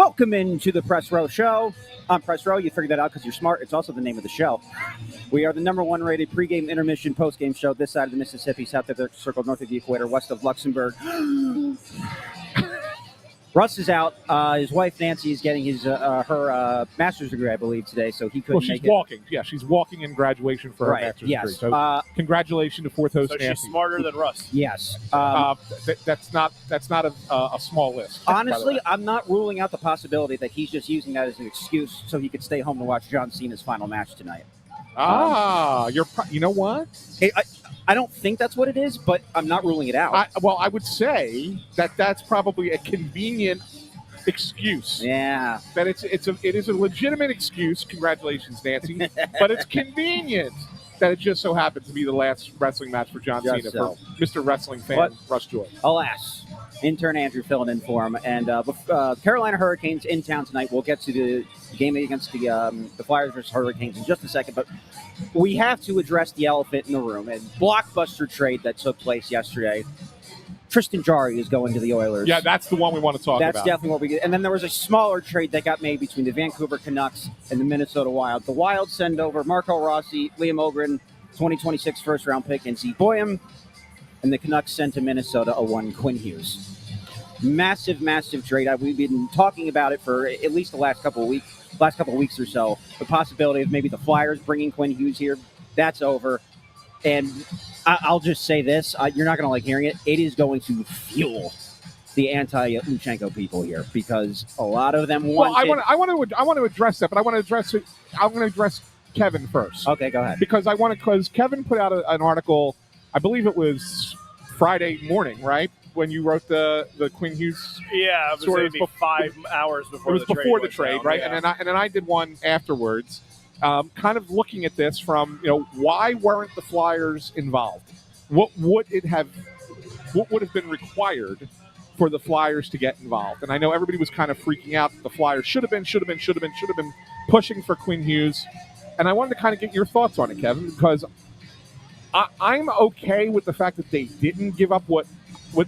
Welcome into the Press Row Show. I'm Press Row. You figured that out because you're smart. It's also the name of the show. We are the #1 rated pregame, intermission, postgame show this side of the Mississippi, south of the circle, north of the equator, west of Luxembourg. Russ is out. His wife, Nancy, is getting her master's degree, I believe, today, so he couldn't make it. Well, she's walking. Yeah, she's walking in graduation for her master's degree. So congratulations to fourth host Nancy. She's smarter than Russ. Yes. That's not a small list. Honestly, I'm not ruling out the possibility that he's just using that as an excuse so he could stay home to watch John Cena's final match tonight. You know what? I don't think that's what it is, but I'm not ruling it out. I would say that's probably a convenient excuse. Yeah. That it is a legitimate excuse. Congratulations, Nancy. But it's convenient that it just so happened to be the last wrestling match for John Cena for Mr. Wrestling fan Russ Joy. Alas, intern Andrew filling in for him. And Carolina Hurricanes in town tonight. We'll get to the game against the Flyers versus Hurricanes in just a second, but we have to address the elephant in the room and blockbuster trade that took place yesterday. Tristan Jarry is going to the Oilers. Yeah, that's the one we want to talk about. That's definitely what we get. And then there was a smaller trade that got made between the Vancouver Canucks and the Minnesota Wild. The Wild send over Marco Rossi, Liam Ogren, 2026 first-round pick, and Zeke Boyum. And the Canucks sent to Minnesota a one, Quinn Hughes. Massive, massive trade. We've been talking about it for at least the last couple of weeks or so. The possibility of maybe the Flyers bringing Quinn Hughes here, that's over. And I'll just say this. You're not going to like hearing it. It is going to fuel the anti-Luchenko people here because a lot of them want I want to address that, but I want to address Kevin first. Okay, go ahead. Because Kevin put out an article, I believe it was Friday morning, right? When you wrote the Quinn Hughes, yeah, it was maybe 5 hours before. It was before the trade, right? Yeah. And then I did one afterwards, kind of looking at this from why weren't the Flyers involved? What would have been required for the Flyers to get involved? And I know everybody was kind of freaking out that the Flyers should have been pushing for Quinn Hughes, and I wanted to kind of get your thoughts on it, Kevin, because I'm okay with the fact that they didn't give up what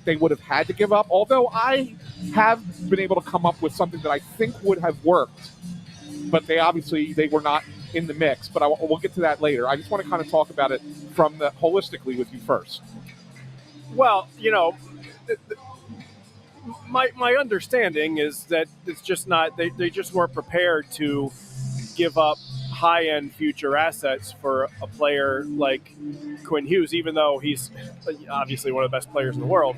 they would have had to give up, although I have been able to come up with something that I think would have worked, but they were not in the mix. But we'll get to that later. I just want to kind of talk about it holistically with you first. Well, my understanding is that it's just not they just weren't prepared to give up high-end future assets for a player like Quinn Hughes, even though he's obviously one of the best players in the world.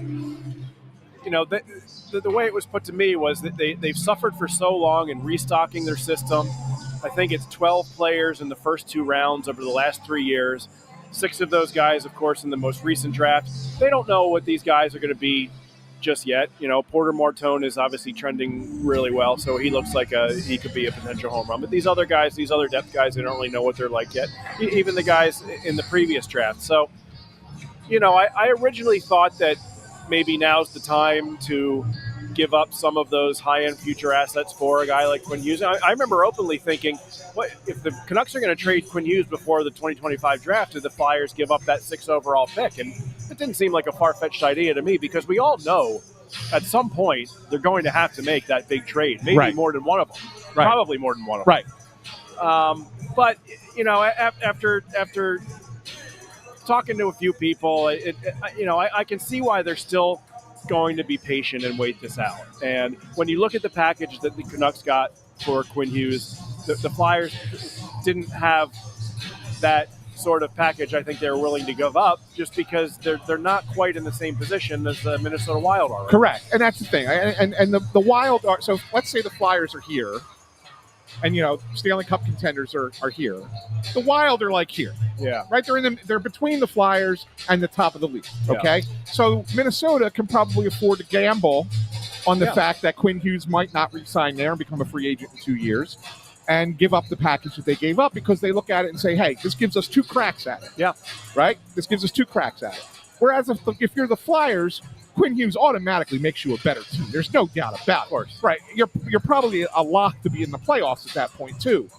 The way it was put to me was that they've suffered for so long in restocking their system. I think it's 12 players in the first 2 rounds over the last 3 years. 6 of those guys, of course, in the most recent draft. They don't know what these guys are going to be just yet. Porter Martone is obviously trending really well, so he looks like he could be a potential home run. But these other guys, these other depth guys, they don't really know what they're like yet. Even the guys in the previous draft. So, I originally thought that maybe now's the time to give up some of those high-end future assets for a guy like Quinn Hughes. I remember openly thinking, what if the Canucks are going to trade Quinn Hughes before the 2025 draft, do the Flyers give up that 6th overall pick? And it didn't seem like a far-fetched idea to me because we all know at some point they're going to have to make that big trade, maybe more than one of them, probably more than one of them. Right. But, after talking to a few people, I can see why they're still going to be patient and wait this out. And when you look at the package that the Canucks got for Quinn Hughes, the Flyers didn't have that sort of package I think they were willing to give up just because they're not quite in the same position as the Minnesota Wild are. Correct. And that's the thing. And the Wild are – so let's say the Flyers are here and, Stanley Cup contenders are here. The Wild are like here. Yeah. Right? They're between the Flyers and the top of the league. Okay? Yeah. So Minnesota can probably afford to gamble on the fact that Quinn Hughes might not re-sign there and become a free agent in 2 years and give up the package that they gave up because they look at it and say, hey, this gives us 2 cracks at it. Yeah. Right? This gives us 2 cracks at it. Whereas if you're the Flyers, Quinn Hughes automatically makes you a better team. There's no doubt about it. Of course. Right. You're probably a lock to be in the playoffs at that point, too.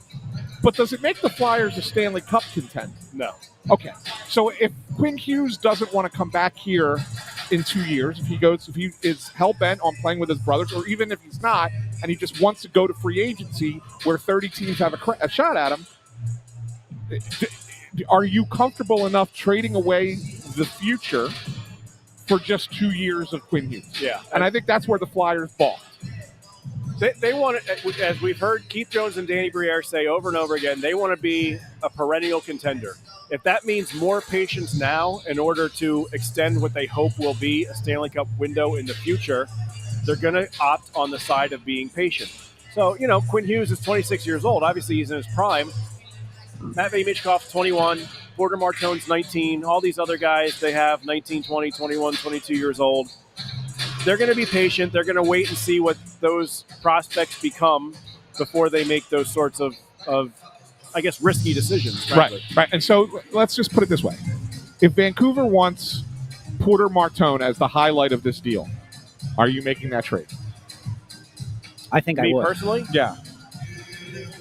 But does it make the Flyers a Stanley Cup contender? No. Okay. So if Quinn Hughes doesn't want to come back here in 2 years, if he is hell-bent on playing with his brothers, or even if he's not, and he just wants to go to free agency where 30 teams have a shot at him, are you comfortable enough trading away the future for just 2 years of Quinn Hughes? Yeah. And I think that's where the Flyers balked. They want to, as we've heard Keith Jones and Danny Briere say over and over again, they want to be a perennial contender. If that means more patience now in order to extend what they hope will be a Stanley Cup window in the future, they're going to opt on the side of being patient. So, Quinn Hughes is 26 years old. Obviously, he's in his prime. Matvei Michkov's 21. Porter Martone's 19. All these other guys, they have 19, 20, 21, 22 years old. They're going to be patient. They're going to wait and see what those prospects become before they make those sorts of I guess, risky decisions. Frankly. Right. And so let's just put it this way. If Vancouver wants Porter Martone as the highlight of this deal, are you making that trade? I think I would. Me personally? Yeah.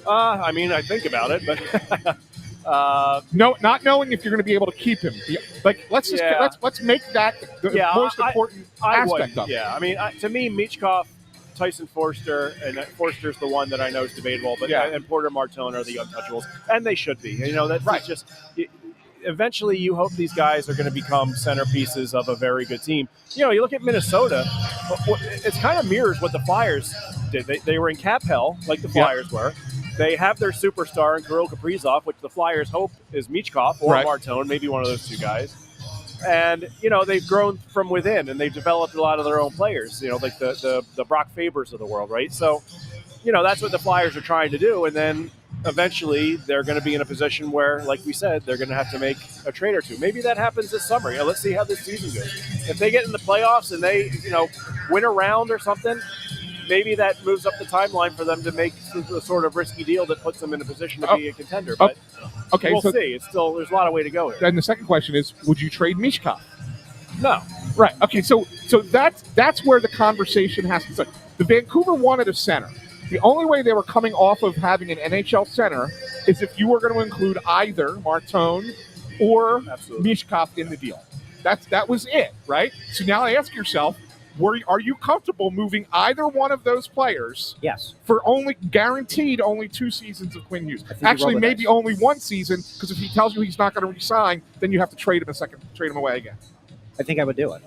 I think about it, but no, not knowing if you're going to be able to keep him. Like, let's make that the most important aspect of it. Yeah, to me, Michkov, Tyson Forster, and Forster's the one that I know is debatable, but and Porter Martone are the untouchables, and they should be. That's right. Just eventually, you hope these guys are going to become centerpieces of a very good team. You look at Minnesota; it's kind of mirrors what the Flyers did. They were in cap hell, like the Flyers were. They have their superstar in Kirill Kaprizov, which the Flyers hope is Michkov or Martone, maybe one of those two guys. And, they've grown from within, and they've developed a lot of their own players, like the Brock Fabers of the world, right? So, that's what the Flyers are trying to do. And then eventually they're going to be in a position where, like we said, they're going to have to make a trade or two. Maybe that happens this summer. Let's see how this season goes. If they get in the playoffs and they, win a round or something, maybe that moves up the timeline for them to make the sort of risky deal that puts them in a position to be a contender. But we'll see. It's still, there's a lot of way to go here. And the second question is, would you trade Michkov? No. Right. Okay. So that's where the conversation has to start. The Vancouver wanted a center. The only way they were coming off of having an NHL center is if you were going to include either Martone or Michkov in the deal. That was it, right? So now ask yourself, are you comfortable moving either one of those players? Yes. For guaranteed only 2 seasons of Quinn Hughes. Actually, maybe only 1 season, because if he tells you he's not going to resign, then you have to trade him away again. I think I would do it.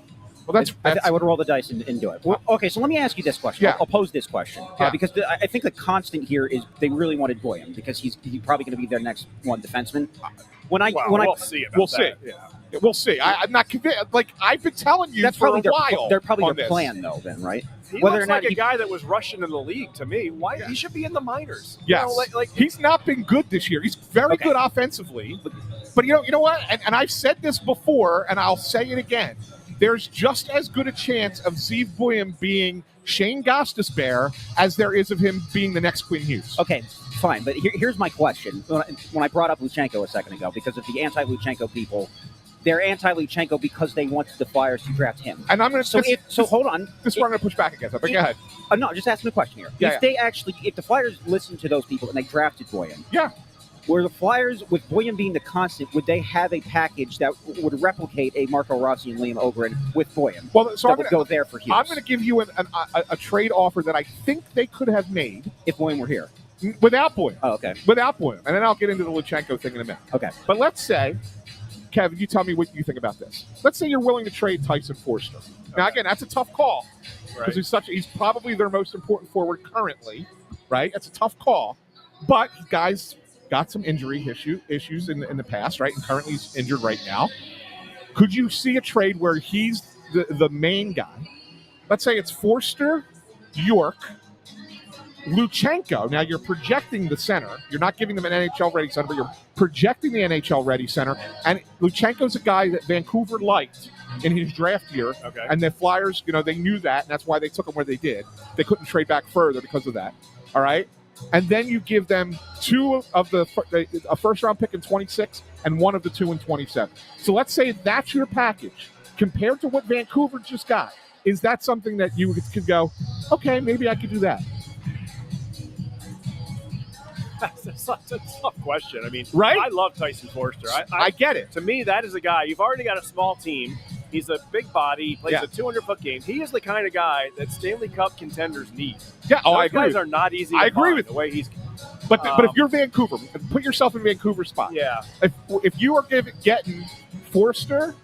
Well, I would roll the dice and do it. Well, okay, so let me ask you this question. Yeah. I'll pose this question because I think the constant here is they really wanted Boyan because he's probably going to be their next one defenseman. We'll see. We'll see. Yeah. We'll see. I'm not convinced. Like, I've been telling you that's for probably a while. They're probably their plan, though. Then, right? He looks like a guy that was Russian in the league to me. Why he should be in the minors? Yes. He's not been good this year. He's very good offensively, but you know what? And I've said this before, and I'll say it again. There's just as good a chance of Zeev Buium being Shane Gostisbehere as there is of him being the next Quinn Hughes. Okay, fine. But here's my question. When I brought up Luchenko a second ago, because of the anti-Luchenko people, they're anti-Luchenko because they want the Flyers to draft him. And I'm going to so hold on. This is where I'm going to push back against that, but go ahead. No, just asking a question here. If the Flyers listened to those people and they drafted Boyan, were the Flyers, with Boyan being the constant, would they have a package that would replicate a Marco Rossi and Liam Ogren with Boyan? Well, so that would go there for Hughes. I'm going to give you a trade offer that I think they could have made if Boyan were here. Without Boyan. Oh, okay. Without Boyan. And then I'll get into the Luchenko thing in a minute. Okay. But let's say, Kevin, you tell me what you think about this. Let's say you're willing to trade Tyson Forster. Now, again, that's a tough call because he's probably their most important forward currently, right? That's a tough call. But guys got some injury issues in the past, right? And currently he's injured right now. Could you see a trade where he's the main guy? Let's say it's Forster, York, Luchenko. Now you're projecting the center. You're not giving them an NHL-ready center, but you're projecting the NHL-ready center. And Luchenko's a guy that Vancouver liked in his draft year. Okay. And the Flyers, they knew that, and that's why they took him where they did. They couldn't trade back further because of that. All right? And then you give them 2 of a first-round pick in 26 and 1 of the 2 in 27. So let's say that's your package. Compared to what Vancouver just got, is that something that you could go, okay, maybe I could do that? That's a tough question. Right? I love Tyson Forster. I get it. To me, that is a guy. You've already got a small team. He's a big body. He plays Yeah. a 200-foot game. He is the kind of guy that Stanley Cup contenders need. Yeah, Those I agree. guys are not easy to I agree find, with the way he's. But if you're Vancouver, put yourself in Vancouver's spot. Yeah. If you are getting Forster,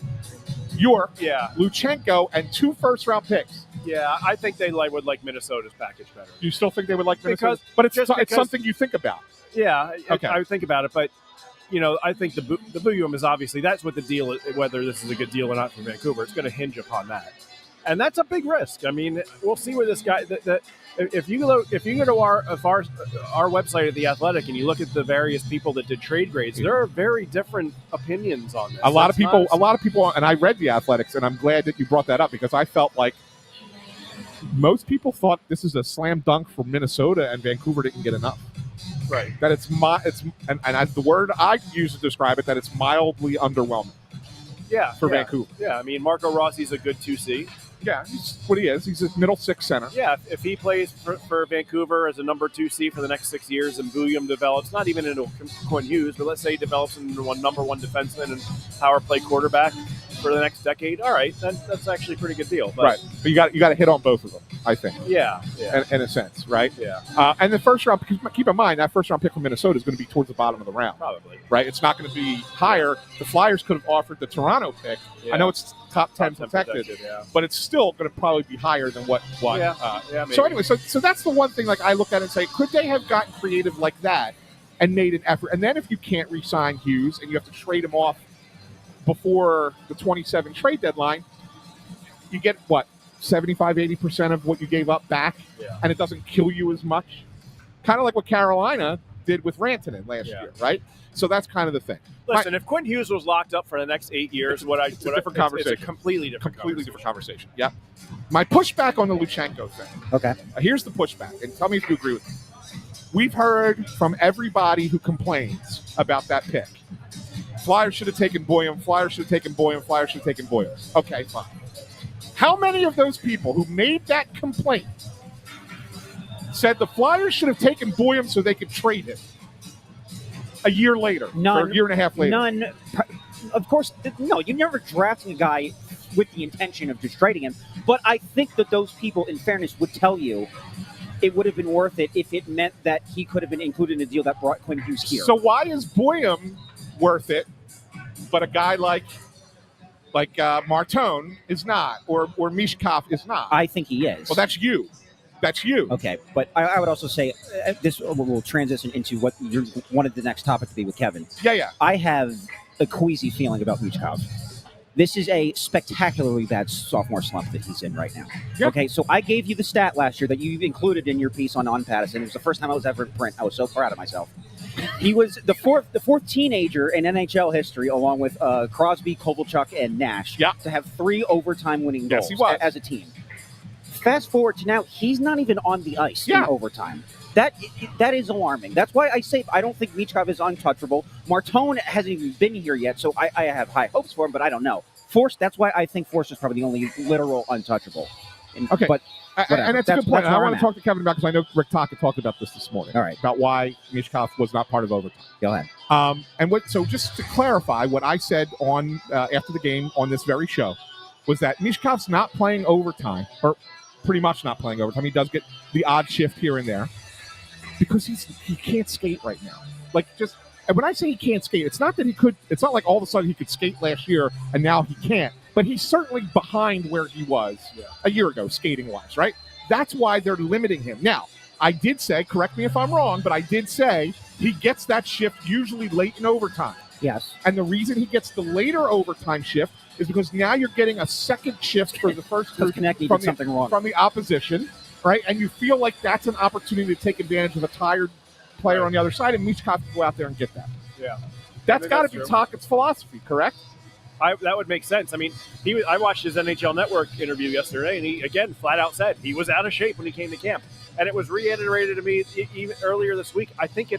York, Luchenko, and 2 first-round picks. Yeah, I think they would like Minnesota's package better. You still think they would like Minnesota? Because- But it's because- something you think about. Yeah, Okay. I would think about it, but I think the Boom is obviously that's what the deal is. Whether this is a good deal or not for Vancouver, it's going to hinge upon that, and that's a big risk. I mean, we'll see where this guy. If you go to our website at The Athletic and you look at the various people that did trade grades, there are very different opinions on this. A lot of people, and I read The Athletics, and I'm glad that you brought that up because I felt like most people thought this is a slam dunk for Minnesota, and Vancouver didn't get enough. Right. That and as the word I use to describe it, that it's mildly underwhelming. Yeah. For Vancouver. Yeah, I mean, Marco Rossi's a good 2C. Yeah, he's what he is. He's a middle 6 center. Yeah, if he plays for Vancouver as a number 2C for the next 6 years and Bouillon develops, not even into Quinn Hughes, but let's say he develops into number 1 defenseman and power play quarterback for the next decade, all right, that's actually a pretty good deal. But, right. But you got to hit on both of them, I think. Yeah. In a sense, right? Yeah. And the first round, keep in mind, that first round pick from Minnesota is going to be towards the bottom of the round. Probably. Right? It's not going to be higher. The Flyers could have offered the Toronto pick. Yeah. I know it's top 10 protected, but it's still going to probably be higher than what. Maybe. So anyway, so that's the one thing like I look at it and say, could they have gotten creative like that and made an effort? And then if you can't re-sign Hughes and you have to trade him off before the 27 trade deadline, you get what, 75-80% of what you gave up back, and it doesn't kill you as much. Kind of like what Carolina did with Rantanen last year, right? So that's kind of the thing. Listen, if Quinn Hughes was locked up for the next 8 years, it's a different conversation. It's a completely different conversation. Yeah. My pushback on the Luchenko thing. Okay. Here's the pushback, and tell me if you agree with me. We've heard from everybody who complains about that pick. Flyers should have taken Boyum. Flyers should have taken Boyum. Flyers should have taken Boyum. Okay, fine. How many of those people who made that complaint said the Flyers should have taken Boyum so they could trade him a year later? None. Or a year and a half later? None. Of course, no, you're never drafting a guy with the intention of just trading him. But I think that those people, in fairness, would tell you it would have been worth it if it meant that he could have been included in a deal that brought Quinn Hughes here. So why is Boyum worth it, but a guy like Martone is not, or Mishkov is not? I think he is. Well, that's you. That's you. Okay, but I would also say this will transition into what you wanted the next topic to be with Kevin. Yeah. I have a queasy feeling about Mishkov. This is a spectacularly bad sophomore slump that he's in right now. Yep. Okay, so I gave you the stat last year that you included in your piece on Patterson. It was the first time I was ever in print. I was so proud of myself. He was the fourth teenager in NHL history, along with Crosby, Kovalchuk, and Nash, to have 3 overtime winning goals as a team. Fast forward to now, he's not even on the ice in overtime. That is alarming. That's why I say I don't think Michkov is untouchable. Martone hasn't even been here yet, so I have high hopes for him, but I don't know. Force, that's why I think Force is probably the only literal untouchable. Okay. But and that's a good point. And I want to talk to Kevin about, because I know Rick Taka talked about this morning. All right. About why Mishkov was not part of overtime. Go ahead. So just to clarify, what I said on after the game on this very show was that Mishkov's not playing overtime, or pretty much not playing overtime. He does get the odd shift here and there because he can't skate right now. And when I say he can't skate, it's not that he could. It's not like all of a sudden he could skate last year and now he can't. But he's certainly behind where he was a year ago, skating-wise, right? That's why they're limiting him. Now, I did say, correct me if I'm wrong, but I did say he gets that shift usually late in overtime. Yes. And the reason he gets the later overtime shift is because now you're getting a second shift for the first from the opposition, right? And you feel like that's an opportunity to take advantage of a tired player on the other side, and Michkov can go out there and get that. Yeah. That's got to be Taka's philosophy, correct? That would make sense. I mean, I watched his NHL Network interview yesterday, and he, again, flat out said he was out of shape when he came to camp. And it was reiterated to me even earlier this week. I think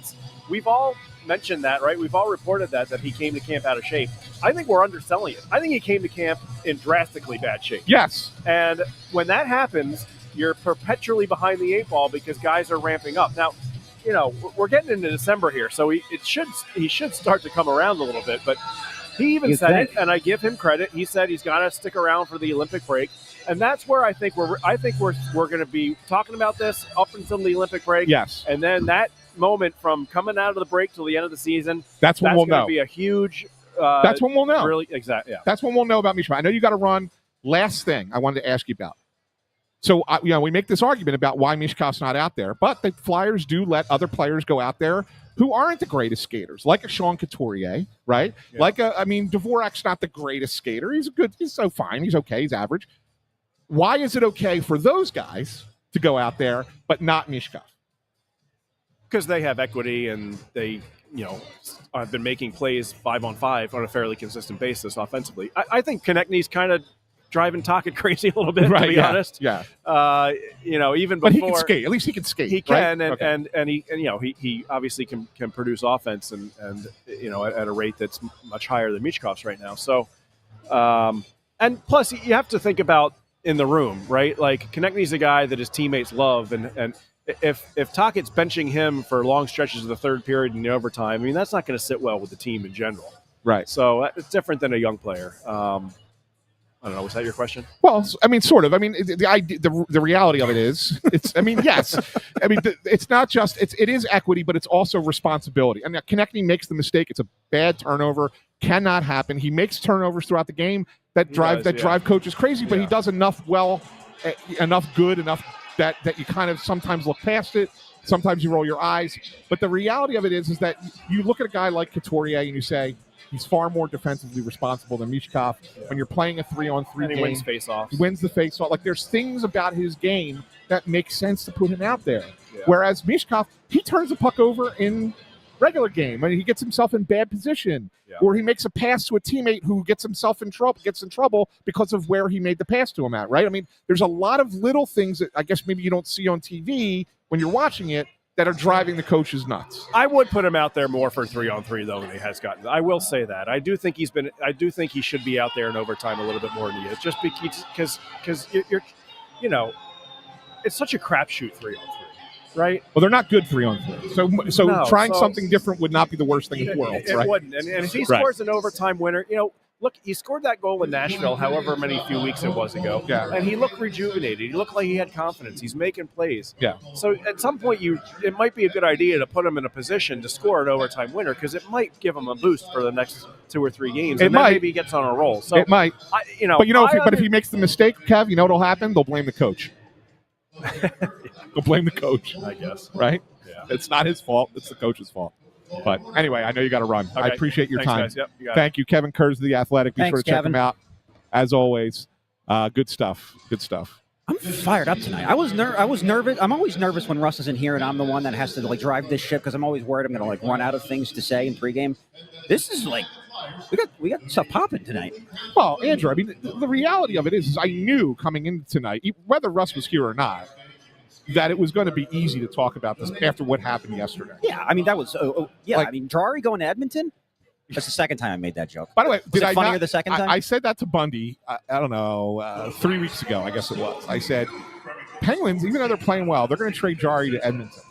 we've all mentioned that, right? We've all reported that he came to camp out of shape. I think we're underselling it. I think he came to camp in drastically bad shape. Yes. And when that happens, you're perpetually behind the 8 ball because guys are ramping up. Now, we're getting into December here, so he should start to come around a little bit. But He even You said think. it, and I give him credit. He said he's got to stick around for the Olympic break, and that's where I think we're going to be talking about this up until the Olympic break. Yes. And then that moment from coming out of the break till the end of the season, that's when we'll going know. to be a huge. That's when we'll know. Really, exactly. Yeah. That's when we'll know about Mishkov. I know you got to run. Last thing I wanted to ask you about. So, we make this argument about why Mishkov's not out there, but the Flyers do let other players go out there who aren't the greatest skaters, like a Sean Couturier, right? Yeah. Dvorak's not the greatest skater. He's so fine. He's okay. He's average. Why is it okay for those guys to go out there, but not Mishkov? Because they have equity and they, have been making plays 5-on-5 on a fairly consistent basis offensively. I think Konechny's kind of driving Tocchet crazy a little bit, to be honest. Yeah. Even before, but he can skate. At least he can skate. He can, right? and he obviously can produce offense and at a rate that's much higher than Michkov's right now. So, and plus you have to think about in the room, right? Like Konechny's a guy that his teammates love, and if Tocchet's benching him for long stretches of the third period in the overtime, I mean that's not going to sit well with the team in general. Right. So it's different than a young player. I don't know. Was that your question? Well, I mean, sort of. I mean, the reality of it is, yes. It's not just it is equity, but it's also responsibility. And Konechny makes the mistake. It's a bad turnover. Cannot happen. He makes turnovers throughout the game that drive coaches crazy, but he does enough good, enough that you kind of sometimes look past it. Sometimes you roll your eyes. But the reality of it is that you look at a guy like Couturier and you say, he's far more defensively responsible than Michkov. When you're playing a 3-on-3 game, he wins face-offs. He wins the face-off. Like, there's things about his game that make sense to put him out there. Yeah. Whereas Michkov, he turns the puck over in regular game. I mean, he gets himself in bad position. Yeah. Or he makes a pass to a teammate who gets in trouble because of where he made the pass to him at, right? I mean, there's a lot of little things that I guess maybe you don't see on TV when you're watching it that are driving the coaches nuts. I would put him out there more for 3-on-3 though than he has gotten. I will say that. I do think he should be out there in overtime a little bit more than he is, just because you're it's such a crapshoot 3-on-3, right? Well, they're not good 3-on-3. So trying something different would not be the worst thing in the world. It wouldn't. And if he scores an overtime winner, look, he scored that goal in Nashville however many few weeks it was ago. Yeah. And he looked rejuvenated. He looked like he had confidence. He's making plays. Yeah. So at some point, it might be a good idea to put him in a position to score an overtime winner because it might give him a boost for the next 2 or 3 games. It and might. then maybe he gets on a roll. So it might. But if he makes the mistake, Kev, you know what'll happen? They'll blame the coach. They'll blame the coach. I guess. Right? Yeah. It's not his fault. It's the coach's fault. But anyway, I know you got to run. Okay. I appreciate your time. Guys. Yep, you got Thank you, Kevin Kurz of The Athletic. Be Thanks, sure to check Kevin. him out. As always, good stuff. I'm fired up tonight. I was nervous. I'm always nervous when Russ isn't here and I'm the one that has to drive this ship because I'm always worried I'm going to run out of things to say in pregame. This is we got stuff popping tonight. Well, Andrew, I mean, the reality of it is I knew coming into tonight, whether Russ was here or not, that it was going to be easy to talk about this after what happened yesterday. Yeah, I mean that was Jari going to Edmonton. That's the second time I made that joke. By the way, was it funnier the second time? I said that to Bundy. I don't know, 3 weeks ago, I guess it was. I said, Penguins, even though they're playing well, they're going to trade Jari to Edmonton,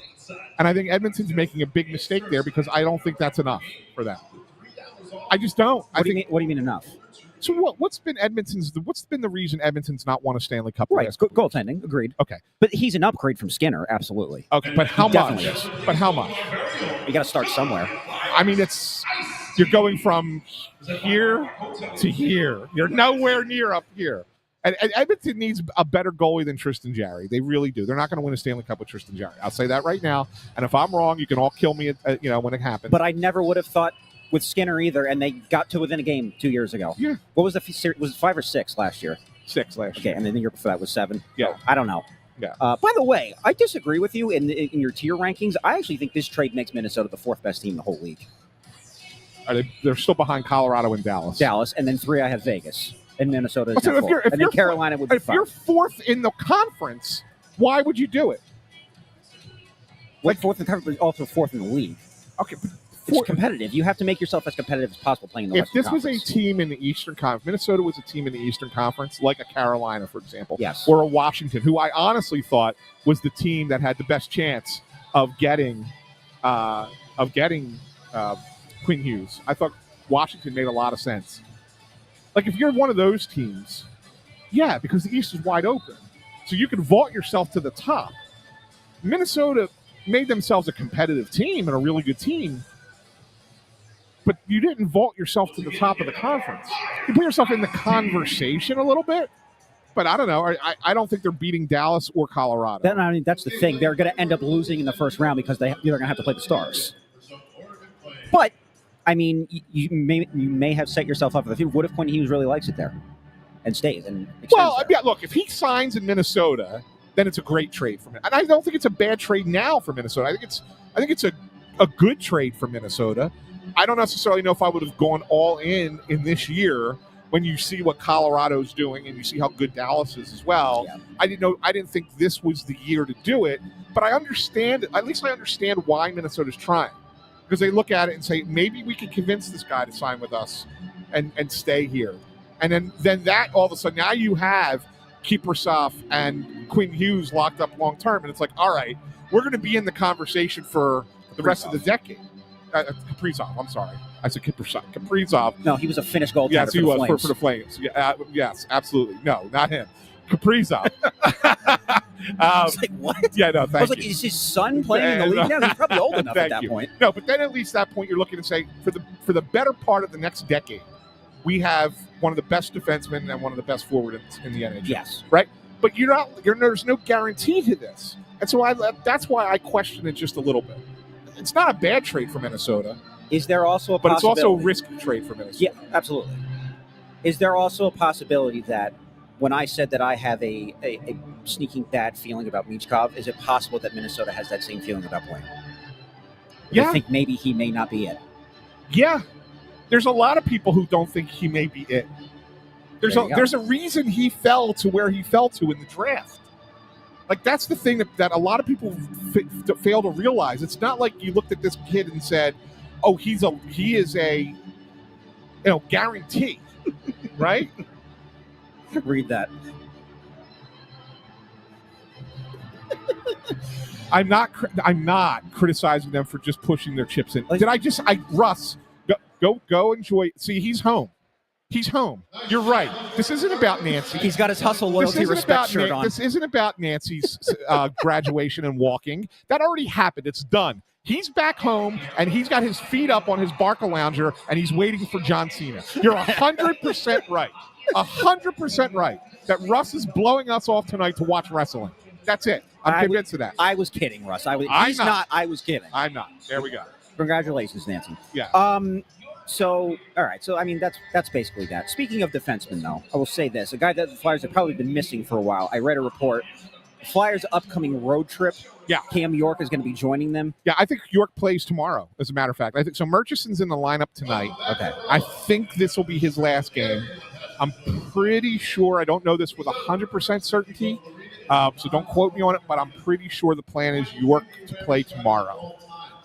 and I think Edmonton's making a big mistake there because I don't think that's enough for them. I just don't. What do you mean enough? So what's been the reason Edmonton's not won a Stanley Cup? Right, goaltending, agreed. Okay, but he's an upgrade from Skinner, absolutely. Okay, but how much? But how much? You got to start somewhere. I mean, you're going from here to here. You're nowhere near up here. And Edmonton needs a better goalie than Tristan Jarry. They really do. They're not going to win a Stanley Cup with Tristan Jarry. I'll say that right now. And if I'm wrong, you can all kill me. When it happens. But I never would have thought with Skinner either, and they got to within a game 2 years ago. Yeah. What was the was it 5 or 6 last year? 6 last year. Okay, and then the year before that was 7. Yeah. So, I don't know. Yeah. By the way, I disagree with you in your tier rankings. I actually think this trade makes Minnesota the 4th best team in the whole league. They're still behind Colorado and Dallas. And then 3 I have Vegas. And Minnesota is so now 4. And then Carolina would be 5. If you're 4th in the conference, why would you do it? Like 4th in the conference, but also 4th in the league. Okay, it's competitive. You have to make yourself as competitive as possible playing in the Western Conference. If this was a team in the Eastern Conference, Minnesota was a team in the Eastern Conference, like a Carolina, for example, yes, or a Washington, who I honestly thought was the team that had the best chance of getting Quinn Hughes. I thought Washington made a lot of sense. Like, if you're one of those teams, yeah, because the East is wide open. So you can vault yourself to the top. Minnesota made themselves a competitive team and a really good team, but you didn't vault yourself to the top of the conference. You put yourself in the conversation a little bit, but I don't know. I don't think they're beating Dallas or Colorado. That's the thing. They're going to end up losing in the first round because they're going to have to play the Stars. But, I mean, you may have set yourself up for the future. What if Quinn Hughes really likes it there and stays and extends there? Yeah, look, if he signs in Minnesota, then it's a great trade for him. And I don't think it's a bad trade now for Minnesota. I think it's a good trade for Minnesota. I don't necessarily know if I would have gone all in this year when you see what Colorado's doing and you see how good Dallas is as well. Yeah. I didn't think this was the year to do it, but I understand, at least I understand why Minnesota's trying. Because they look at it and say, maybe we can convince this guy to sign with us and stay here. And then that all of a sudden, now you have Kiprusoff and Quinn Hughes locked up long term, and it's like, all right, we're going to be in the conversation for the rest of the decade. Kaprizov, I'm sorry. I said Kaprizov. No, he was a Finnish goaltender. Yes, he was Flames. for the Flames. Yeah, yes, absolutely. No, not him. Kaprizov. I was like, what? Yeah, no, thank you. I was like, is his son playing in the league now? He's probably old enough at that point. No, but then at least that point you're looking and say, for the better part of the next decade, we have one of the best defensemen and one of the best forwards in the NHL. Yes. Right? But there's no guarantee to this. And so that's why I question it just a little bit. It's not a bad trade for Minnesota. Is there also a but possibility? It's also a risky trade for Minnesota. Yeah, absolutely. Is there also a possibility that when I said that I have a sneaking bad feeling about Michkov, is it possible that Minnesota has that same feeling about Blaine? Yeah. I think maybe he may not be it. Yeah. There's a lot of people who don't think he may be it. There's a reason he fell to where he fell to in the draft. Like, that's the thing that a lot of people fail to realize. It's not like you looked at this kid and said, "Oh, he is a guarantee," right? Read that. I'm not criticizing them for just pushing their chips in. Russ, go enjoy. See, he's home. He's home. You're right. This isn't about Nancy. He's got his hustle, loyalty, respect shirt on. This isn't about Nancy's graduation and walking. That already happened. It's done. He's back home, and he's got his feet up on his Barca lounger, and he's waiting for John Cena. You're 100% right. 100% right. That Russ is blowing us off tonight to watch wrestling. That's it. I'm convinced of that. I was kidding, Russ. He's not. I was kidding. I'm not. There we go. Congratulations, Nancy. Yeah. So, all right. So, I mean, that's basically that. Speaking of defensemen, though, I will say this. A guy that the Flyers have probably been missing for a while. I read a report. The Flyers' upcoming road trip, Cam York is going to be joining them. Yeah, I think York plays tomorrow, as a matter of fact. I think so. Murchison's in the lineup tonight. Okay. I think this will be his last game. I'm pretty sure. I don't know this with 100% certainty, so don't quote me on it, but I'm pretty sure the plan is York to play tomorrow.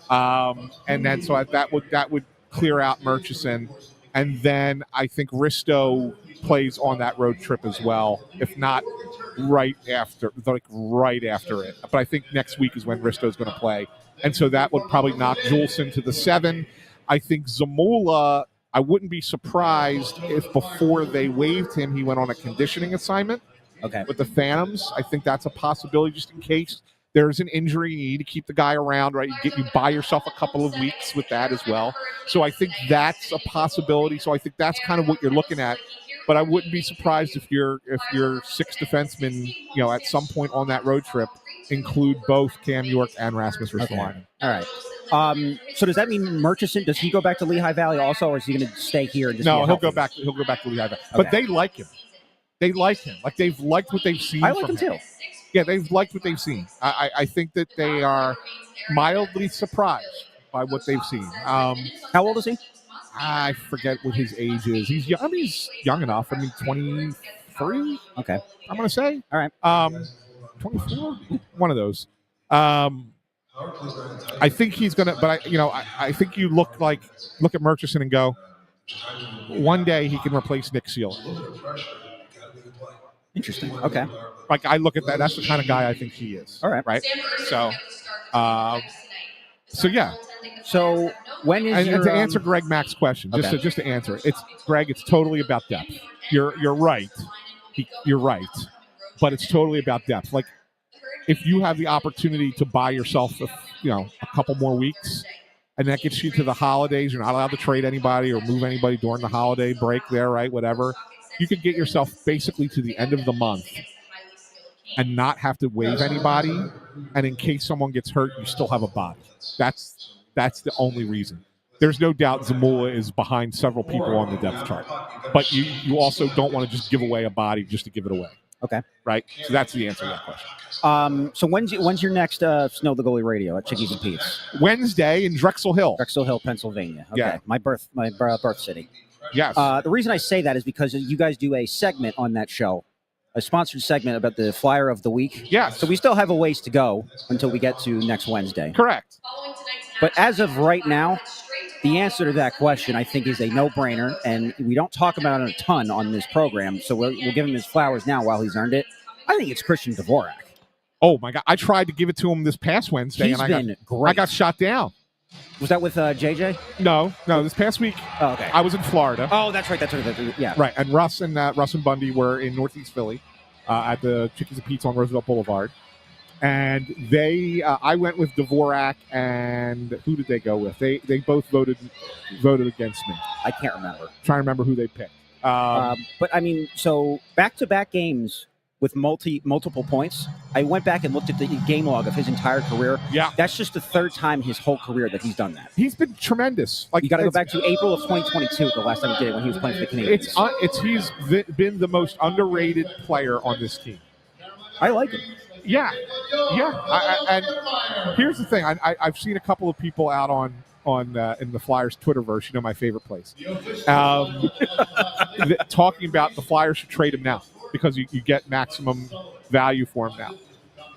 And then so that would clear out Murchison, and then I think Risto plays on that road trip as well, if not right after it. But I think next week is when Risto's going to play, and so that would probably knock Juleson to the 7. I think Zamula, I wouldn't be surprised if before they waived him, he went on a conditioning assignment with the Phantoms. I think that's a possibility just in case there's an injury. You need to keep the guy around, right? You buy yourself a couple of weeks with that as well. So I think that's a possibility. So I think that's kind of what you're looking at. But I wouldn't be surprised if your 6 defensemen, at some point on that road trip, include both Cam York and Rasmus Ristolainen. All right. So does that mean Murchison, does he go back to Lehigh Valley also, or is he going to stay here? And just he'll go back to Lehigh Valley. Okay. But they like him. They like him. Like, they've liked what they've seen. I like him too. Yeah, they've liked what they've seen. I think that they are mildly surprised by what they've seen. How old is he? I forget what his age is. He's young. He's young enough. 23. Okay. I'm going to say. All right. 24. One of those. I think he's going to. But I think you look at Murchison and go, one day he can replace Nick Sealer. Interesting. Okay. Like, I look at that. That's the kind of guy I think he is. All right. Right. So, yeah. So when is And your to answer Greg Mack's question, just to answer, it's Greg. It's totally about depth. You're right. You're right, but it's totally about depth. Like if you have the opportunity to buy yourself, a couple more weeks, and that gets you to the holidays, you're not allowed to trade anybody or move anybody during the holiday break. There, right? Whatever. You could get yourself basically to the end of the month and not have to waive anybody. And in case someone gets hurt, you still have a body. That's the only reason. There's no doubt Zamula is behind several people on the depth chart. But you also don't want to just give away a body just to give it away. Okay. Right? So that's the answer to that question. So when's your next Snow the Goalie radio at Chickies and Pete's? Wednesday in Drexel Hill. Drexel Hill, Pennsylvania. Okay. Yeah. My birth city. Yes. The reason I say that is because you guys do a segment on that show, a sponsored segment about the Flyer of the Week. Yes. So we still have a ways to go until we get to next Wednesday. Correct. But as of right now, the answer to that question, I think, is a no-brainer, and we don't talk about it a ton on this program, so we'll give him his flowers now while he's earned it. I think it's Christian Dvorak. Oh, my God. I tried to give it to him this past Wednesday, He's been great. I got shot down. Was that with JJ? No. This past week, okay. I was in Florida. Oh, that's right. Yeah. Right, and Russ and Bundy were in Northeast Philly at the Chickies and Pete's on Roosevelt Boulevard. And I went with Dvorak, and who did they go with? They both voted against me. I can't remember. I'm trying to remember who they picked. But I mean, so back-to-back games with multiple points. I went back and looked at the game log of his entire career. Yeah, that's just the third time his whole career that he's done that. He's been tremendous. Like you got to go back to April of 2022, the last time he did it when he was playing for the Canadiens. He's been the most underrated player on this team. I like him. Yeah. And here's the thing: I've seen a couple of people out on in the Flyers Twitterverse. My favorite place, talking about the Flyers should trade him now because you get maximum value for him now.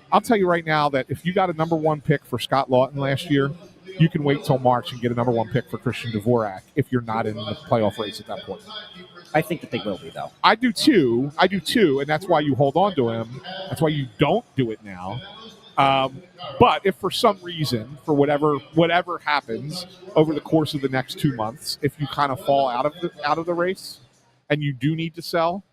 I'll tell you right now that if you got a number one pick for Scott Lawton last year, you can wait till March and get a number one pick for Christian Dvorak if you're not in the playoff race at that point. I think that they will be, though. I do too, and that's why you hold on to him. That's why you don't do it now. But if for some reason, for whatever happens over the course of the next 2 months, if you kind of fall out of the race and you do need to sell,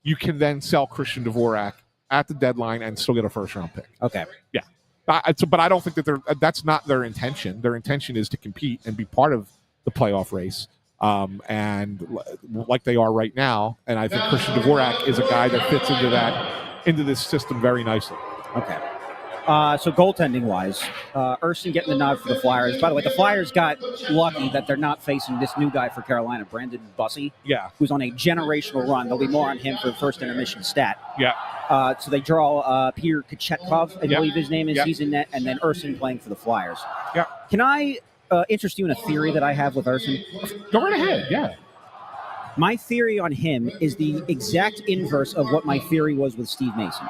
you can then sell Christian Dvorak at the deadline and still get a first-round pick. Okay. Yeah. But I don't think that's not their intention. Their intention is to compete and be part of the playoff race. And like they are right now, and I think Christian Dvorak is a guy that fits into this system very nicely. Okay. So goaltending-wise, Urson getting the nod for the Flyers. By the way, the Flyers got lucky that they're not facing this new guy for Carolina, Brandon Bussey, who's on a generational run. There'll be more on him for the first intermission stat. Yeah. So they draw Peter Kochetkov, I believe his name is. He's in net, and then Urson playing for the Flyers. Yeah. Can I interest you in a theory that I have with Urson? Go right ahead, yeah. My theory on him is the exact inverse of what my theory was with Steve Mason.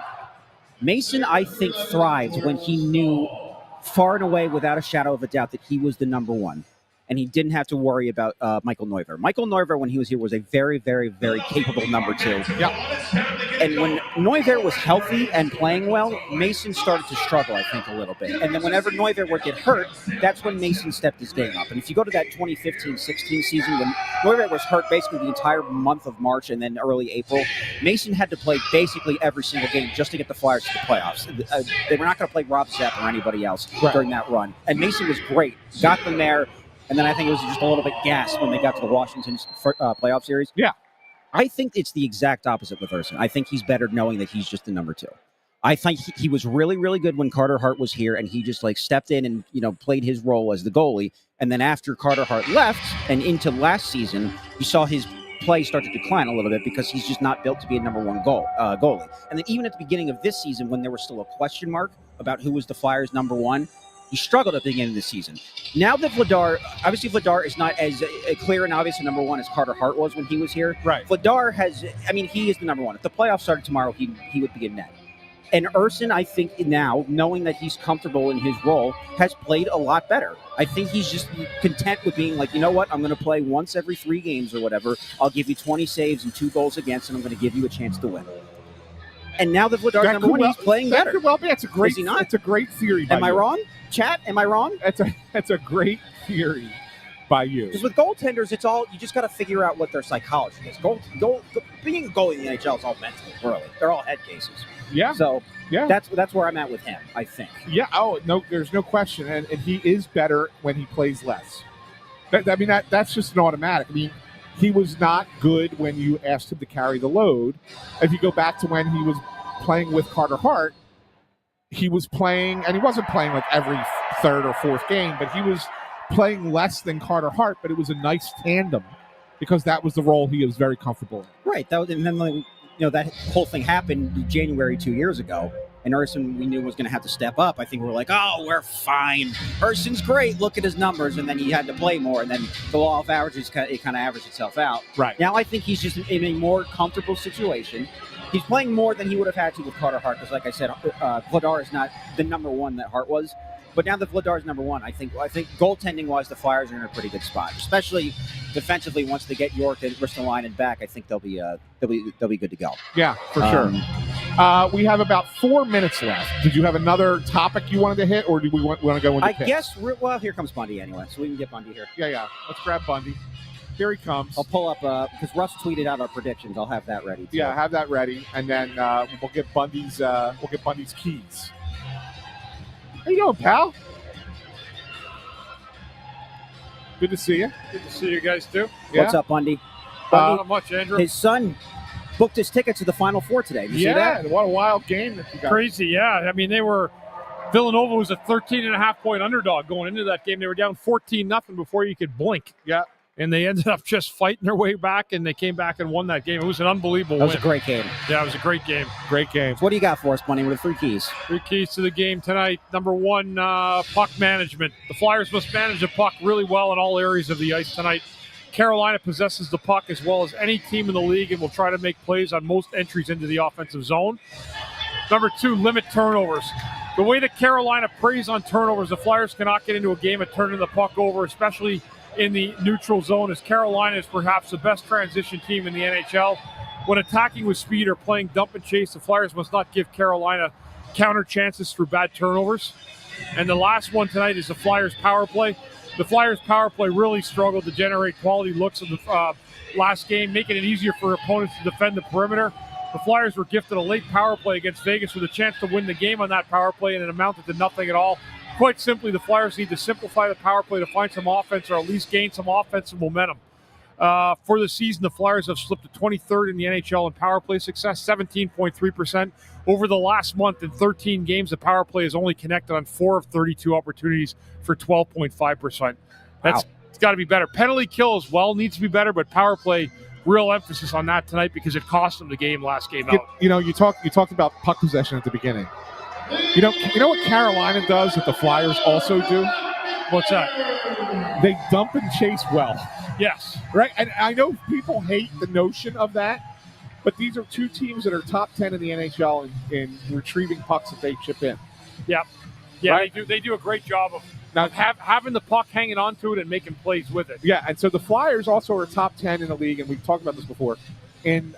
Mason, I think, thrived when he knew far and away, without a shadow of a doubt, that he was the number one. And he didn't have to worry about Michael Neuver. Michael Neuver, when he was here, was a very, very, very capable number two. Yeah. And when Neuver was healthy and playing well, Mason started to struggle, I think, a little bit. And then whenever Neuver would get hurt, that's when Mason stepped his game up. And if you go to that 2015-16 season, when Neuver was hurt basically the entire month of March and then early April, Mason had to play basically every single game just to get the Flyers to the playoffs. They were not going to play Rob Zepp or anybody else during that run. And Mason was great, got them there. And then I think it was just a little bit gassed when they got to the Washington playoff series. Yeah. I think it's the exact opposite with Urson. I think he's better knowing that he's just the number two. I think he was really, really good when Carter Hart was here, and he just stepped in and played his role as the goalie. And then after Carter Hart left and into last season, you saw his play start to decline a little bit because he's just not built to be a number one goalie. And then even at the beginning of this season, when there was still a question mark about who was the Flyers' number one, he struggled at the beginning of the season. Now that Vladar is not as clear and obvious a number one as Carter Hart was when he was here. Right. Vladar he is the number one. If the playoffs started tomorrow, he would be in net. And Urson, I think now, knowing that he's comfortable in his role, has played a lot better. I think he's just content with being like, you know what, I'm going to play once every 3 games or whatever. I'll give you 20 saves and 2 goals against, and I'm going to give you a chance to win. And now that Vladar's number one, he's playing better. Well, that's a great. Is he not? It's a great theory. Am I wrong? Chat, am I wrong? That's a great theory by you. Because with goaltenders, it's all you just got to figure out what their psychology is. Being a goalie in the NHL is all mental, really. They're all head cases. Yeah. So that's where I'm at with him, I think. Yeah. Oh no, there's no question, and he is better when he plays less. That's just an automatic. I mean, he was not good when you asked him to carry the load. If you go back to when he was playing with Carter Hart, he was playing, and he wasn't playing like every third or fourth game, but he was playing less than Carter Hart, but it was a nice tandem because that was the role he was very comfortable in. Right. And then that whole thing happened in January 2 years ago, and Urson we knew was going to have to step up. I think we were like, oh, we're fine. Urson's great. Look at his numbers, and then he had to play more, and then the law of averages kind of averaged itself out. Right. Now I think he's just in a more comfortable situation. He's playing more than he would have had to with Carter Hart because, like I said, Vladar is not the number one that Hart was. But now that Vladar's number one, I think goaltending-wise, the Flyers are in a pretty good spot, especially defensively. Once they get York and Ristolainen back, I think they'll be good to go. Yeah, for sure. We have about 4 minutes left. Did you have another topic you wanted to hit, or do we want to go into picks? I guess. Well, here comes Bundy anyway, so we can get Bundy here. Yeah. Let's grab Bundy. Here he comes. I'll pull up because Russ tweeted out our predictions. I'll have that ready. Too. Yeah, have that ready, and then we'll get Bundy's keys. How you doing, pal? Good to see you. Good to see you guys too. Yeah. What's up, Bundy? Not much, Andrew. His son booked his ticket to the Final Four today. Did you see that? What a wild game that you got. Crazy, yeah. I mean, Villanova was a 13.5-point underdog going into that game. They were down 14-0 before you could blink. Yeah. And they ended up just fighting their way back, and they came back and won that game. It was an unbelievable win. That was a great game. Yeah, it was a great game. Great game. So what do you got for us, Bundy, with the 3 keys? 3 keys to the game tonight. Number 1, puck management. The Flyers must manage the puck really well in all areas of the ice tonight. Carolina possesses the puck as well as any team in the league and will try to make plays on most entries into the offensive zone. Number 2, limit turnovers. The way that Carolina preys on turnovers, the Flyers cannot get into a game of turning the puck over, especially in the neutral zone, as Carolina is perhaps the best transition team in the NHL. When attacking with speed or playing dump and chase, the Flyers must not give Carolina counter chances through bad turnovers. And the last one tonight is the Flyers power play. The Flyers power play really struggled to generate quality looks in the last game, making it easier for opponents to defend the perimeter. The Flyers were gifted a late power play against Vegas with a chance to win the game on that power play, and it amounted to nothing at all. Quite simply, the Flyers need to simplify the power play to find some offense or at least gain some offensive momentum. For the season, the Flyers have slipped to 23rd in the NHL in power play success, 17.3%. Over the last month, in 13 games, the power play has only connected on 4 of 32 opportunities for 12.5%. That's got to be better. Penalty kill as well needs to be better, but power play, real emphasis on that tonight because it cost them the game last game out. You talked about puck possession at the beginning. You know what Carolina does that the Flyers also do? What's that? They dump and chase well. Yes. Right? And I know people hate the notion of that, but these are 2 teams that are top 10 in the NHL in retrieving pucks that they chip in. Yeah. Yeah, right? They do a great job of having the puck, hanging on to it, and making plays with it. Yeah, and so the Flyers also are top 10 in the league, and we've talked about this before, in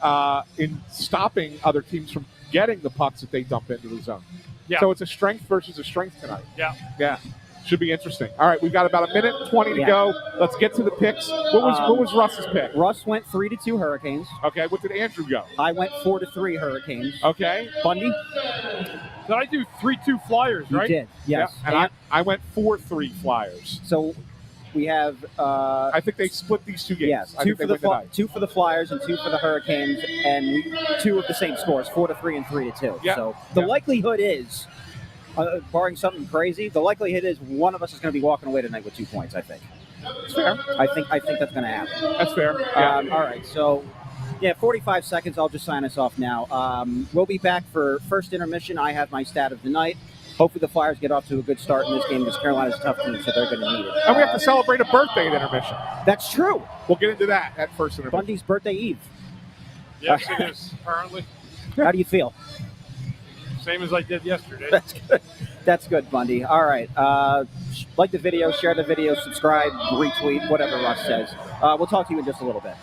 stopping other teams from getting the pucks that they dump into the zone. Yeah. So it's a strength versus a strength tonight. Yeah. Yeah. Should be interesting. All right, we've got about 1:20 to go. Let's get to the picks. What was Russ's pick? Russ went 3-2 Hurricanes. Okay, what did Andrew go? I went 4-3 Hurricanes. Okay. Bundy? Did I do 3-2 Flyers, right? You did, yes. Yeah, and I went 4-3 Flyers. So we have... I think they split these 2 games. Yes, I 2 think for the Flyers and 2 for the Hurricanes, and 2 of the same scores, 4-3 and 3-2. Yeah. So the likelihood is, barring something crazy, the likelihood is one of us is going to be walking away tonight with 2 points, I think. That's fair. I think that's going to happen. That's fair. Yeah. All right, so... Yeah, 45 seconds. I'll just sign us off now. We'll be back for first intermission. I have my stat of the night. Hopefully the Flyers get off to a good start in this game because Carolina's a tough team, so they're going to need it. And we have to celebrate a birthday at intermission. That's true. We'll get into that at first intermission. Bundy's birthday eve. Yes, it is, apparently. How do you feel? Same as I did yesterday. That's good. That's good, Bundy. All right. Like the video, share the video, subscribe, retweet, whatever Russ says. We'll talk to you in just a little bit.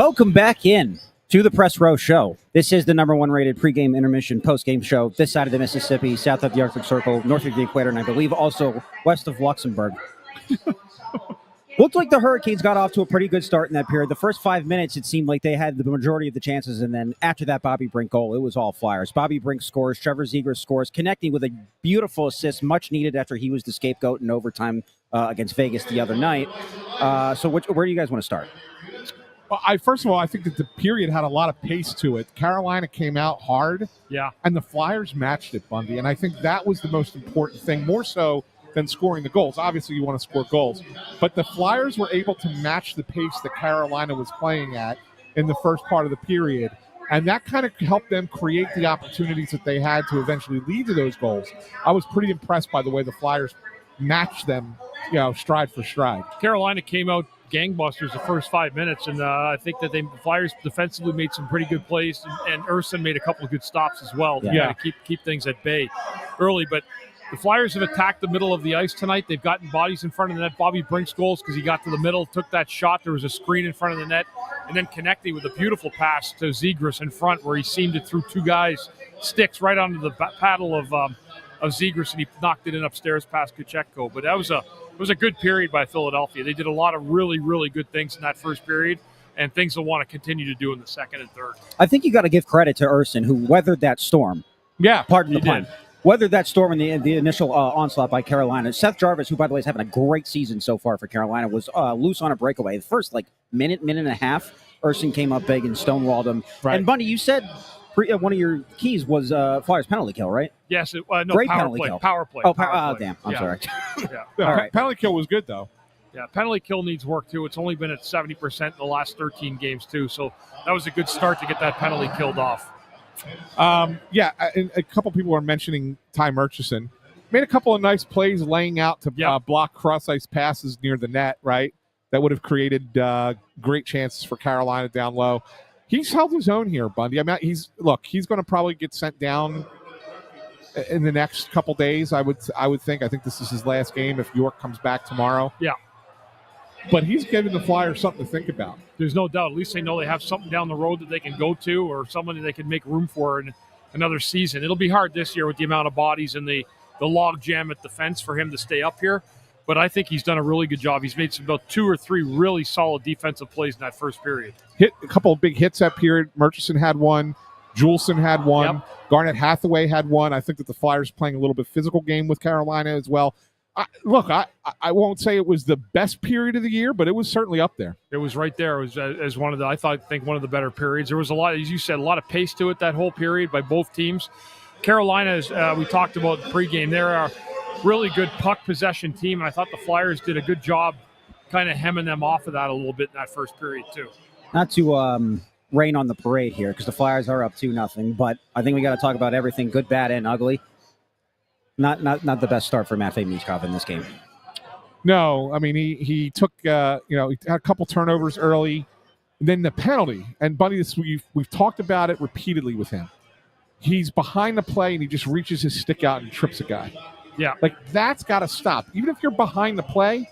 Welcome back in to the Press Row Show. This is the number one rated pregame, intermission, postgame show this side of the Mississippi, south of the Arctic Circle, north of the equator, and I believe also west of Luxembourg. Looked like the Hurricanes got off to a pretty good start in that period. The first 5 minutes, it seemed like they had the majority of the chances, and then after that Bobby Brink goal, it was all Flyers. Bobby Brink scores, Trevor Zegras scores, connecting with a beautiful assist, much needed after he was the scapegoat in overtime against Vegas the other night. So where do you guys want to start? Well, first of all, I think that the period had a lot of pace to it. Carolina came out hard, and the Flyers matched it, Bundy, and I think that was the most important thing, more so than scoring the goals. Obviously, you want to score goals, but the Flyers were able to match the pace that Carolina was playing at in the first part of the period, and that kind of helped them create the opportunities that they had to eventually lead to those goals. I was pretty impressed by the way the Flyers matched them, stride for stride. Carolina came out gangbusters the first 5 minutes, and I think that the Flyers defensively made some pretty good plays, and Urson made a couple of good stops as well to keep things at bay early. But the Flyers have attacked the middle of the ice tonight. They've gotten bodies in front of the net. Bobby Brink's goals because he got to the middle, took that shot. There was a screen in front of the net, and then connecting with a beautiful pass to Zegras in front where he seemed it through two guys' sticks right onto the paddle of Zegras, and he knocked it in upstairs past Kuchekko. But it was a good period by Philadelphia. They did a lot of really, really good things in that first period, and things they'll want to continue to do in the second and third. I think you got to give credit to Urson, who weathered that storm. Yeah, pardon the pun. Weathered that storm in the initial onslaught by Carolina. Seth Jarvis, who, by the way, is having a great season so far for Carolina, was loose on a breakaway. The first, minute and a half, Urson came up big and stonewalled him. Right. And, Bundy, you said one of your keys was Flyers penalty kill, right? Yes. Great power penalty play. kill. Power play. Oh, power play. Damn. I'm sorry. Yeah, all right. Penalty kill was good, though. Yeah, penalty kill needs work, too. It's only been at 70% in the last 13 games, too. So that was a good start to get that penalty killed off. And a couple people are mentioning Ty Murchison. Made a couple of nice plays laying out to block cross-ice passes near the net, right? That would have created great chances for Carolina down low. He's held his own here, Bundy. I mean, he's going to probably get sent down in the next couple days, I would think. I think this is his last game if York comes back tomorrow. Yeah. But he's giving the Flyers something to think about. There's no doubt. At least they know they have something down the road that they can go to or someone that they can make room for in another season. It'll be hard this year with the amount of bodies and the log jam at the fence for him to stay up here. But I think he's done a really good job. He's made about 2 or 3 really solid defensive plays in that first period. Hit a couple of big hits that period. Murchison had one. Juleson had one. Yep. Garnett Hathaway had one. I think that the Flyers playing a little bit physical game with Carolina as well. I won't say it was the best period of the year, but it was certainly up there. It was right there. It was as one of the, I think one of the better periods. There was a lot, as you said, a lot of pace to it that whole period by both teams. Carolina, as we talked about pregame, they're a really good puck possession team, and I thought the Flyers did a good job kind of hemming them off of that a little bit in that first period too. Not to rain on the parade here because the Flyers are up 2-0, but I think we got to talk about everything good, bad, and ugly. Not the best start for Matvei Michkov in this game. No, I mean he took he had a couple turnovers early, and then the penalty. And Bundy, we've talked about it repeatedly with him. He's behind the play and he just reaches his stick out and trips a guy. Yeah, that's got to stop. Even if you're behind the play,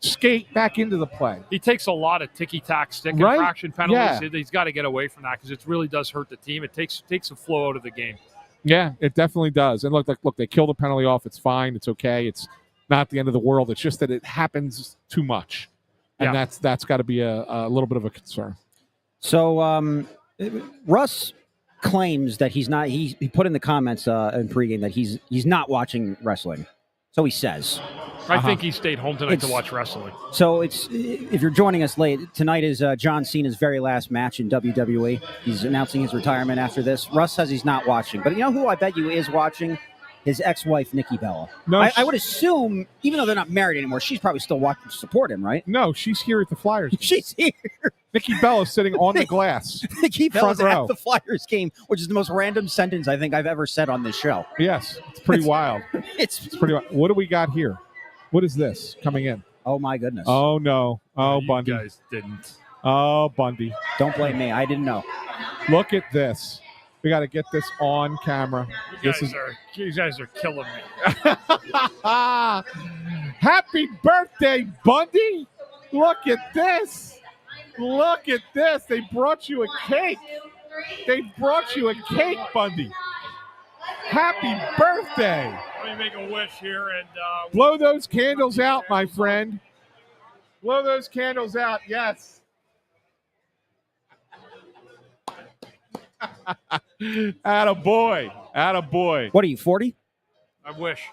skate back into the play. He takes a lot of ticky-tack stick and fraction penalties. Yeah. He's got to get away from that because it really does hurt the team. It takes a flow out of the game. Yeah, it definitely does. And look, they killed a penalty off. It's fine. It's okay. It's not the end of the world. It's just that it happens too much, and that's got to be a little bit of a concern. So Russ claims that he's not. He put in the comments in pregame that he's not watching wrestling. So he says. I think he stayed home tonight to watch wrestling. So if you're joining us late, tonight is John Cena's very last match in WWE. He's announcing his retirement after this. Russ says he's not watching. But you know who I bet you is watching? His ex-wife, Nikki Bella. No, I would assume, even though they're not married anymore, she's probably still watching to support him, right? No, she's here at the Flyers game. She's here. Nikki Bella's sitting on the glass. Nikki Bella's at the Flyers game, which is the most random sentence I think I've ever said on this show. Yes, it's pretty wild. It's pretty wild. What do we got here? What is this coming in? Oh, my goodness. Oh, no. Oh, Bundy. You guys didn't. Oh, Bundy. Don't blame me. I didn't know. Look at this. We got to get this on camera. You guys are killing me. Happy birthday, Bundy. Look at this. Look at this. They brought you a cake. They brought you a cake, Bundy. Happy birthday. Let me make a wish here and blow those candles out, my friend. Blow those candles out, yes. Attaboy. Attaboy. What are you, 40? I wish.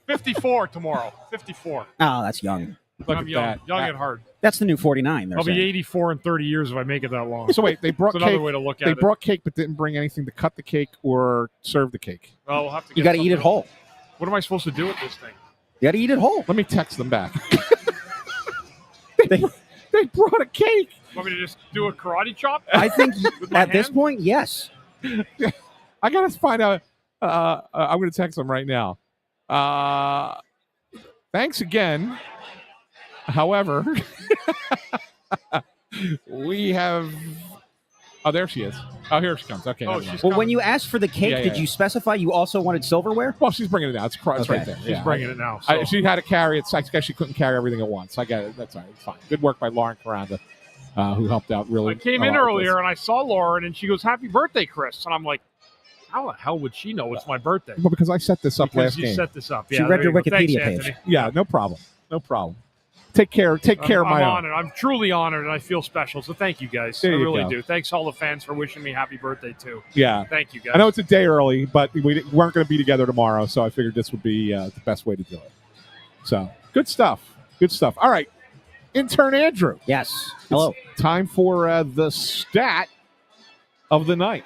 54 tomorrow. 54. Oh, that's young. Look I'm at young. that. Young at heart. That's the new 49. I'll be 84 in 30 years if I make it that long. So wait, they brought That's another cake. way to look at They it. brought cake but didn't bring anything to cut the cake or serve the cake. Well, we'll have to You get got to eat it something. whole. What am I supposed to do with this thing? You got to eat it whole. Let me text them back. They- They brought a cake. Want me to just do a karate chop? I think With my at this hand? point, yes. I got to find out. I'm going to text them right now. Thanks again. However, we have... Oh, there she is. Oh, here she comes. Okay. Oh, never mind. she's Well, when coming. you asked for the cake, Yeah, yeah, did yeah. you specify you also wanted silverware? Well, she's bringing it out. It's right Okay. there. She's Yeah. bringing it now. So. She had to carry it. So I guess she couldn't carry everything at once. I get it. That's all right. It's fine. Good work by Lauren Caranda, who helped out really. I came a in lot with earlier this. and I saw Lauren and she goes, "Happy birthday, Chris!" And I'm like, "How the hell would she know it's my birthday?" Well, because I set this up Because last you game. set this up. She Yeah, read there your you go. Thanks, Wikipedia page. Anthony. Yeah, no problem. No problem. Take care of my I'm own. honored. I'm truly honored, and I feel special. So thank you guys. There I you really go. do. Thanks all the fans for wishing me happy birthday too. Yeah. Thank you guys. I know it's a day early, but we weren't going to be together tomorrow, so I figured this would be the best way to do it. So, good stuff. Good stuff. All right. Intern Andrew. Yes. Hello. It's time for the stat of the night.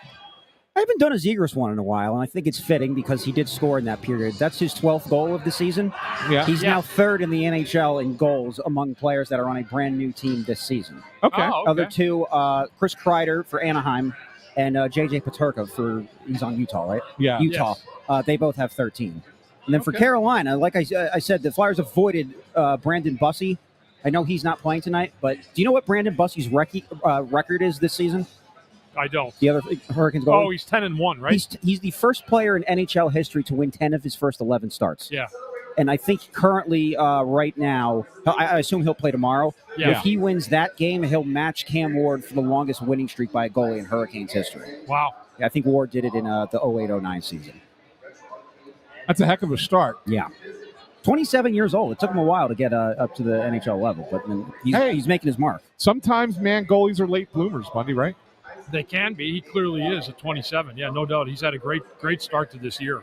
I haven't done a Zegers one in a while, and I think it's fitting because he did score in that period. That's his 12th goal of the season. Yeah. He's Yeah. now third in the NHL in goals among players that are on a brand new team this season. Okay. Oh, okay. Other two, Chris Kreider for Anaheim and JJ Peterka he's on Utah, right? Yeah. Utah. They both have 13. And then for Okay. Carolina, like I said, the Flyers avoided Brandon Bussey. I know he's not playing tonight, but do you know what Brandon Bussey's record is this season? I don't. The other Hurricanes goalie? Oh, he's 10-1, right? He's the first player in NHL history to win 10 of his first 11 starts. Yeah. And I think currently, right now, I assume he'll play tomorrow. Yeah. If he wins that game, he'll match Cam Ward for the longest winning streak by a goalie in Hurricanes history. Wow. Yeah, I think Ward did it in the 08-09 season. That's a heck of a start. Yeah. 27 years old. It took him a while to get up to the NHL level, but he's making his mark. Sometimes, man, goalies are late bloomers, Bundy, right? They can be. He clearly is at 27. Yeah, no doubt. He's had a great start to this year.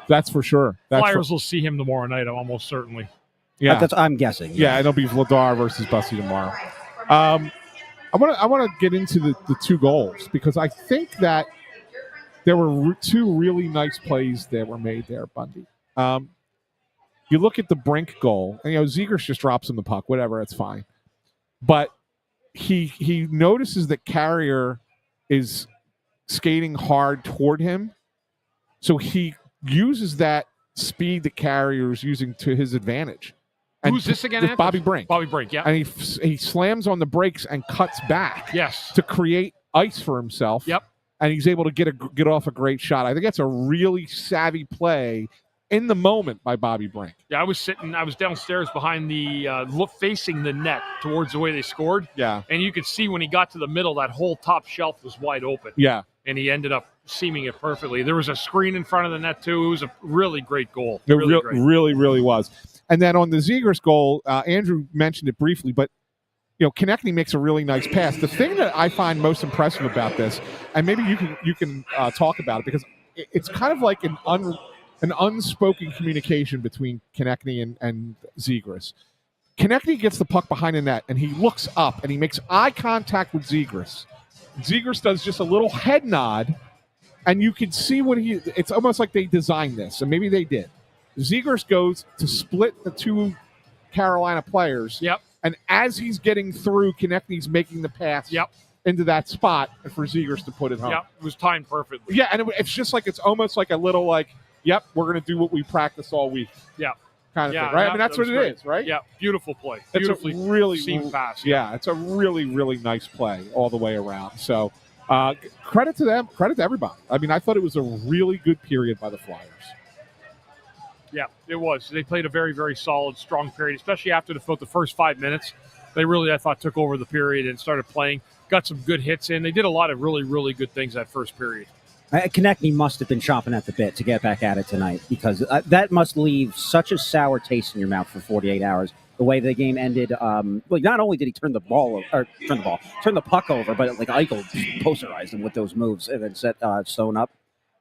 That's for sure. Flyers will see him tomorrow night, almost certainly. Yeah. I'm guessing. Yeah, it'll be Vladar versus Bussey tomorrow. I want to get into the two goals because I think that there were two really nice plays that were made there, Bundy. You look at the Brink goal, and Zegers just drops him the puck, whatever, it's fine. But he notices that Carrier is skating hard toward him, so he uses that speed that Carrier is using to his advantage. And Who's this again? It's Anthony? Bobby Brink. Bobby Brink, yeah. And he slams on the brakes and cuts back Yes. to create ice for himself. Yep. And he's able to get off a great shot. I think that's a really savvy play in the moment by Bobby Brink. Yeah, I was downstairs behind the facing the net towards the way they scored. Yeah. And you could see when he got to the middle, that whole top shelf was wide open. Yeah. And he ended up seaming it perfectly. There was a screen in front of the net, too. It was a really great goal. It Really great. really was. And then on the Zegers goal, Andrew mentioned it briefly, but Konechny makes a really nice pass. The thing that I find most impressive about this, and maybe you can talk about it, because it's kind of like an unspoken communication between Konechny and Zegers. Konechny gets the puck behind the net, and he looks up, and he makes eye contact with Zegers. Zegers does just a little head nod, and you can see it's almost like they designed this, and maybe they did. Zegers goes to split the two Carolina players. Yep. And as he's getting through, Konechny's making the pass into that spot for Zegers to put it home. Yep. It was timed perfectly. Yeah, and it's just like, it's almost like a little yep, we're going to do what we practice all week. Yeah. Kind of thing, right? I mean, that's what it is, right? Yeah, beautiful play. It's Beautifully a really seam pass. Yeah, it's a really, really nice play all the way around. So credit to them, credit to everybody. I mean, I thought it was a really good period by the Flyers. Yeah, it was. They played a very, very solid, strong period, especially after the first 5 minutes. They really, I thought, took over the period and started playing. Got some good hits in. They did a lot of really, really good things that first period. Konechny must have been chomping at the bit to get back at it tonight, because that must leave such a sour taste in your mouth for 48 hours. The way the game ended, not only did he turn the puck over, but like Eichel posterized him with those moves and then set Stone up.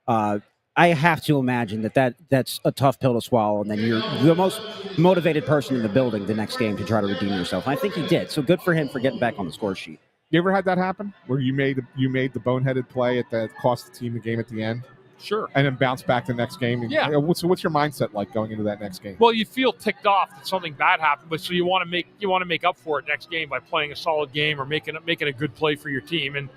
I have to imagine that's a tough pill to swallow, and then you're the most motivated person in the building the next game to try to redeem yourself. And I think he did. So good for him for getting back on the score sheet. You ever had that happen where you made the boneheaded play that cost the team the game at the end? Sure. And then bounce back the next game? Yeah. So what's your mindset like going into that next game? Well, you feel ticked off that something bad happened, but so you want to make up for it next game by playing a solid game or making a good play for your team. And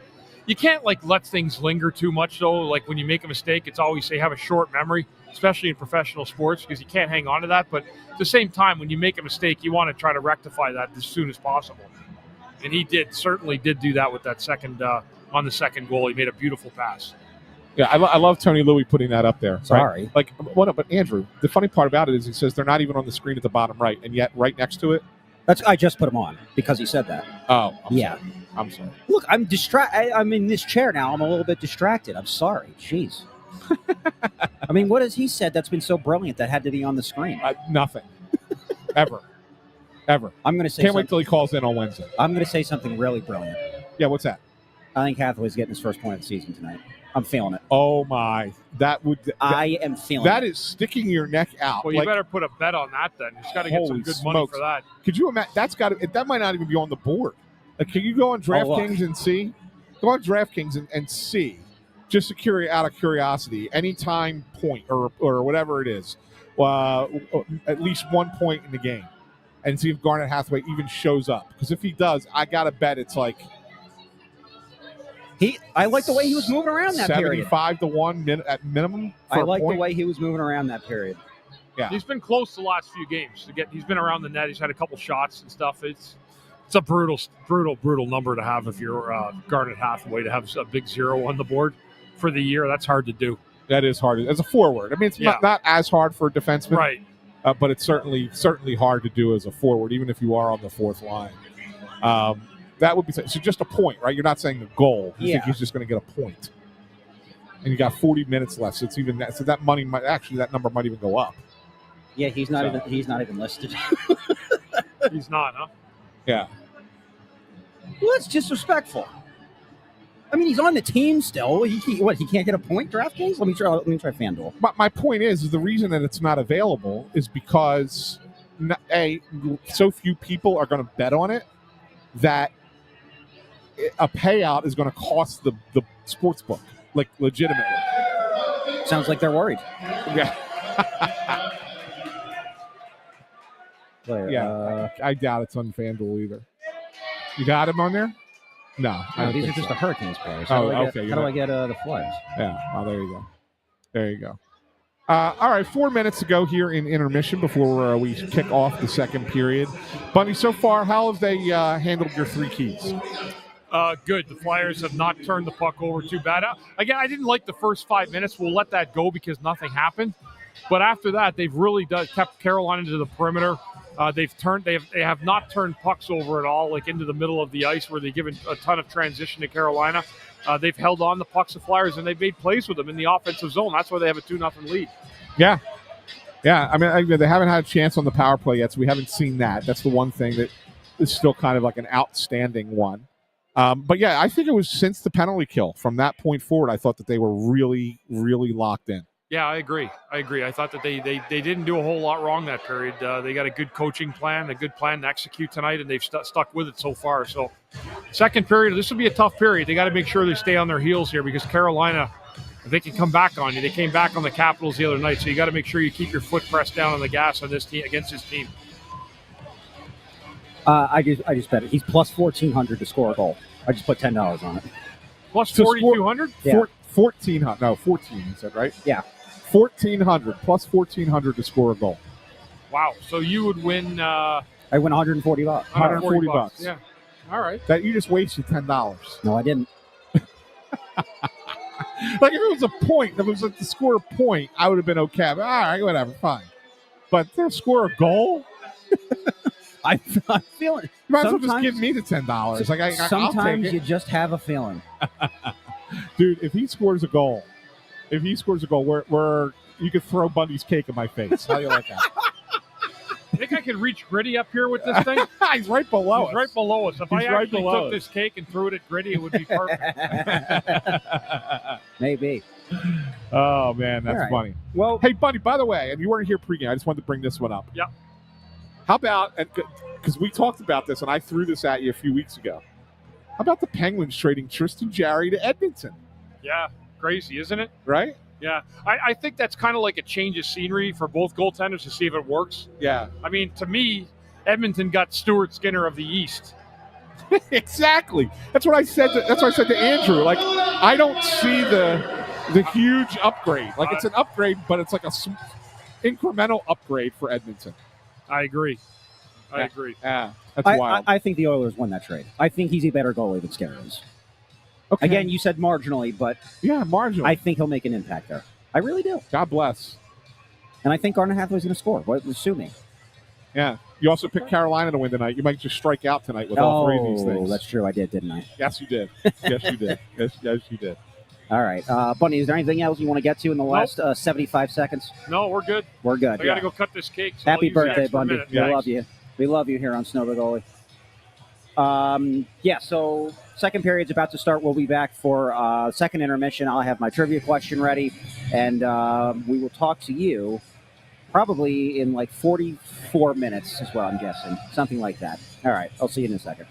you can't let things linger too much, though. Like when you make a mistake, it's always say have a short memory, especially in professional sports, because you can't hang on to that. But at the same time, when you make a mistake, you want to try to rectify that as soon as possible. And he certainly did do that with that on the second goal. He made a beautiful pass. Yeah, I love Tony Louis putting that up there. Sorry. Right? But Andrew, the funny part about it is he says they're not even on the screen at the bottom right, and yet right next to it. I just put him on because he said that. Oh, I'm sorry. Look, I'm distracted. I'm in this chair now. I'm a little bit distracted. I'm sorry. Jeez. I mean, what has he said that's been so brilliant that had to be on the screen? Nothing. Ever. I'm going to say Can't wait till he calls in on Wednesday. I'm going to say something really brilliant. Yeah, what's that? I think Hathaway's getting his first point of the season tonight. I'm feeling it. Oh, my. I am feeling that. That it. is sticking your neck out. Well, you better put a bet on that then. You've got to get some good money for that. Could you imagine? That might not even be on the board. Can you go on DraftKings and see? Go on DraftKings and see, just out of curiosity, anytime point or whatever it is, at least 1 point in the game, and see if Garnet Hathaway even shows up. Because if he does, I got to bet it's like I like the way he was moving around that period. 75 to 1 at minimum. I like the way he was moving around that period. Yeah, he's been close the last few games. He's been around the net. He's had a couple shots and stuff. It's a brutal number to have if you're Garnet Hathaway, to have a big 0 on the board for the year. That's hard to do. That is hard as a forward. I mean, it's not as hard for a defenseman, right? But it's certainly hard to do as a forward, even if you are on the fourth line. That would be so. Just a point, right? You're not saying the goal. You think he's just going to get a point, and you got 40 minutes left. So it's even that. So that number might even go up. Yeah, he's not even listed. He's not, huh? Yeah. Well, that's disrespectful. I mean, he's on the team still. He can't get a point, DraftKings? Let me try FanDuel. My point is the reason that it's not available is because so few people are going to bet on it that a payout is going to cost the sports book, like legitimately. Sounds like they're worried. Yeah. I doubt it's on FanDuel either. You got him on there? No, these are just the Hurricanes players. Okay. How do I get the Flyers? Yeah. Oh, there you go. All right, 4 minutes to go here in intermission before we kick off the second period. Bundy, so far, how have they handled your three keys? Good. The Flyers have not turned the puck over too bad. Again, I didn't like the first 5 minutes. We'll let that go because nothing happened. But after that, they've really kept Carolina to the perimeter. They have not turned pucks over at all, like into the middle of the ice where they've given a ton of transition to Carolina. They've held on the pucks of Flyers, and they've made plays with them in the offensive zone. That's why they have a 2-0 lead. Yeah. I mean, they haven't had a chance on the power play yet, so we haven't seen that. That's the one thing that is still kind of like an outstanding one. But, yeah, I think it was since the penalty kill. From that point forward, I thought that they were really, really locked in. Yeah, I agree. I thought that they didn't do a whole lot wrong that period. They got a good coaching plan, a good plan to execute tonight, and they've stuck with it so far. So, second period, this will be a tough period. They got to make sure they stay on their heels here because Carolina, they can come back on you. They came back on the Capitals the other night, so you got to make sure you keep your foot pressed down on the gas on this team against this team. I just bet it. He's plus 1,400 to score a goal. I just put $10 on it. Plus 4,200? Yeah. 1,400. No, 14. You said right? Yeah. 1,400 plus 1,400 to score a goal. Wow. So you would win. I win $140. $140. Yeah. All right. That you just wasted $10. No, I didn't. Like if it was a point, if it was like to score a point, I would have been okay. But, all right, whatever, fine. But to score a goal, I'm feeling. You might as well just sometimes- give me the $10. Like I'll Sometimes take you it. just have a feeling. Dude, if he scores a goal, where you could throw Bundy's cake in my face. How do you like that? I think I can reach Gritty up here with this thing. He's right below He's us. right below us. If He's I right actually below took us. this cake and threw it at Gritty, it would be perfect. Maybe. Oh, man, that's All right. funny. Well, Hey, Bundy, by the way, and you weren't here pregame, I just wanted to bring this one up. Yeah. How about, because we talked about this, and I threw this at you a few weeks ago. How about the Penguins trading Tristan Jarry to Edmonton, Yeah, crazy, isn't it? right? Yeah. I think that's kind of like a change of scenery for both goaltenders to see if it works. Yeah. I mean, to me, Edmonton got Stuart Skinner of the East. Exactly. That's what I said. That's what I said to Andrew. Like, I don't see the huge upgrade. Like, it's an upgrade, but it's like a incremental upgrade for Edmonton. I agree. I agree. Yeah, that's I wild. think the Oilers won that trade. I think he's a better goalie than Skinner is. Okay. Again, you said marginally, but yeah, marginal. I think he'll make an impact there. I really do. God bless. And I think Garner Hathaway's going to score. What, assuming. Yeah. You also picked Carolina to win tonight. You might just strike out tonight with all three of these things. That's true. I did, didn't I? Yes, you did. Yes, you did. Yes, you did. All right. Bunny, is there anything else you want to get to in the last 75 seconds? No, we're good. We're good. I got to go cut this cake. So Happy I'll use the birthday, extra Bundy. minute. We Thanks. love you. We love you here on Snow the Goalie. So second period's about to start. We'll be back for second intermission. I'll have my trivia question ready, and we will talk to you probably in like 44 minutes is what I'm guessing. Something like that. All right. I'll see you in a second.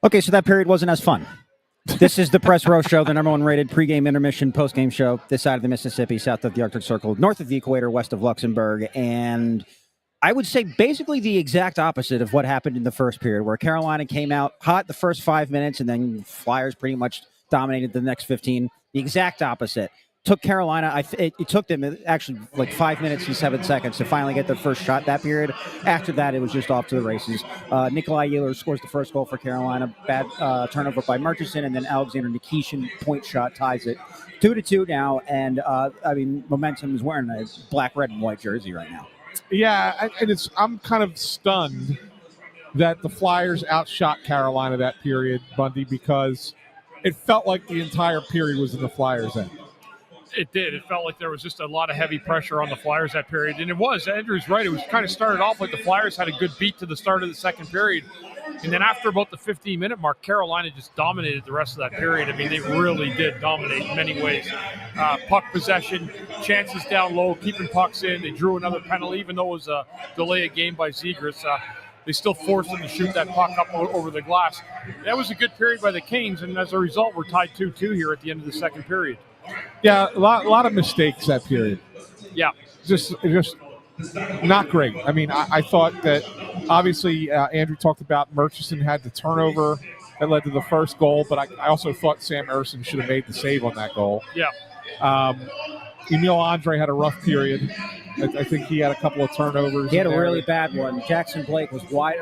Okay, so that period wasn't as fun. This is the Press Row Show, the number one rated pregame, intermission, postgame show this side of the Mississippi, south of the Arctic Circle, north of the equator, west of Luxembourg. And I would say basically the exact opposite of what happened in the first period, where Carolina came out hot the first 5 minutes and then Flyers pretty much dominated the next 15. The exact opposite. Took Carolina, it took them actually like 5 minutes and 7 seconds to finally get their first shot that period. After that, it was just off to the races. Nikolai Ehlers scores the first goal for Carolina. Bad turnover by Murchison, and then Alexander Nikishin point shot ties it 2-2 now. And momentum is wearing a black, red, and white jersey right now. Yeah, and I'm kind of stunned that the Flyers outshot Carolina that period, Bundy, because it felt like the entire period was in the Flyers' end. It did. It felt like there was just a lot of heavy pressure on the Flyers that period. And it was. Andrew's right. It was kind of started off like the Flyers had a good beat to the start of the second period. And then after about the 15-minute mark, Carolina just dominated the rest of that period. I mean, they really did dominate in many ways. Puck possession, chances down low, keeping pucks in. They drew another penalty, even though it was a delay of game by Zegras. They still forced them to shoot that puck up over the glass. That was a good period by the Canes, and as a result, we're tied 2-2 here at the end of the second period. Yeah, a lot of mistakes that period. Yeah. Just not great. I mean, I thought that obviously Andrew talked about Murchison had the turnover that led to the first goal, but I also thought Sam Ersson should have made the save on that goal. Yeah. Emil Andre had a rough period. I think he had a couple of turnovers. He had a really bad one. Jackson Blake was wide,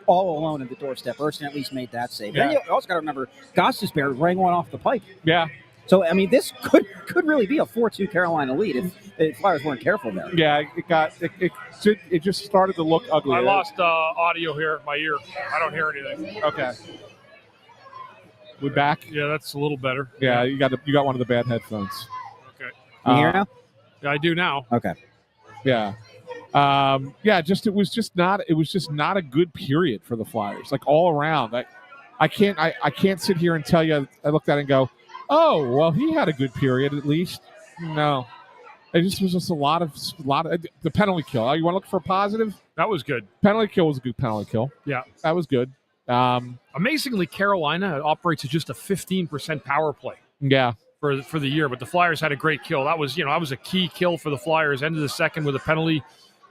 all alone at the doorstep. Ersson at least made that save. Yeah. And you also got to remember, Gostisbehere rang one off the pipe. Yeah. So, I mean, this could really be a 4-2 Carolina lead if the Flyers weren't careful there. Yeah, it just started to look ugly. I lost audio here in my ear. I don't hear anything. Okay. We back? Yeah, that's a little better. Yeah, you got one of the bad headphones. Okay. You hear now? Yeah, I do now. Okay. Yeah. It was just not a good period for the Flyers. Like all around. I can't sit here and tell you I looked at it and go, oh, well, he had a good period at least. No. It just was just a lot of the penalty kill. Oh, you want to look for a positive? That was good. Penalty kill was a good penalty kill. Yeah. That was good. Amazingly, Carolina operates at just a 15% power play. Yeah. For the year, but the Flyers had a great kill. That was a key kill for the Flyers. End of the second with a penalty,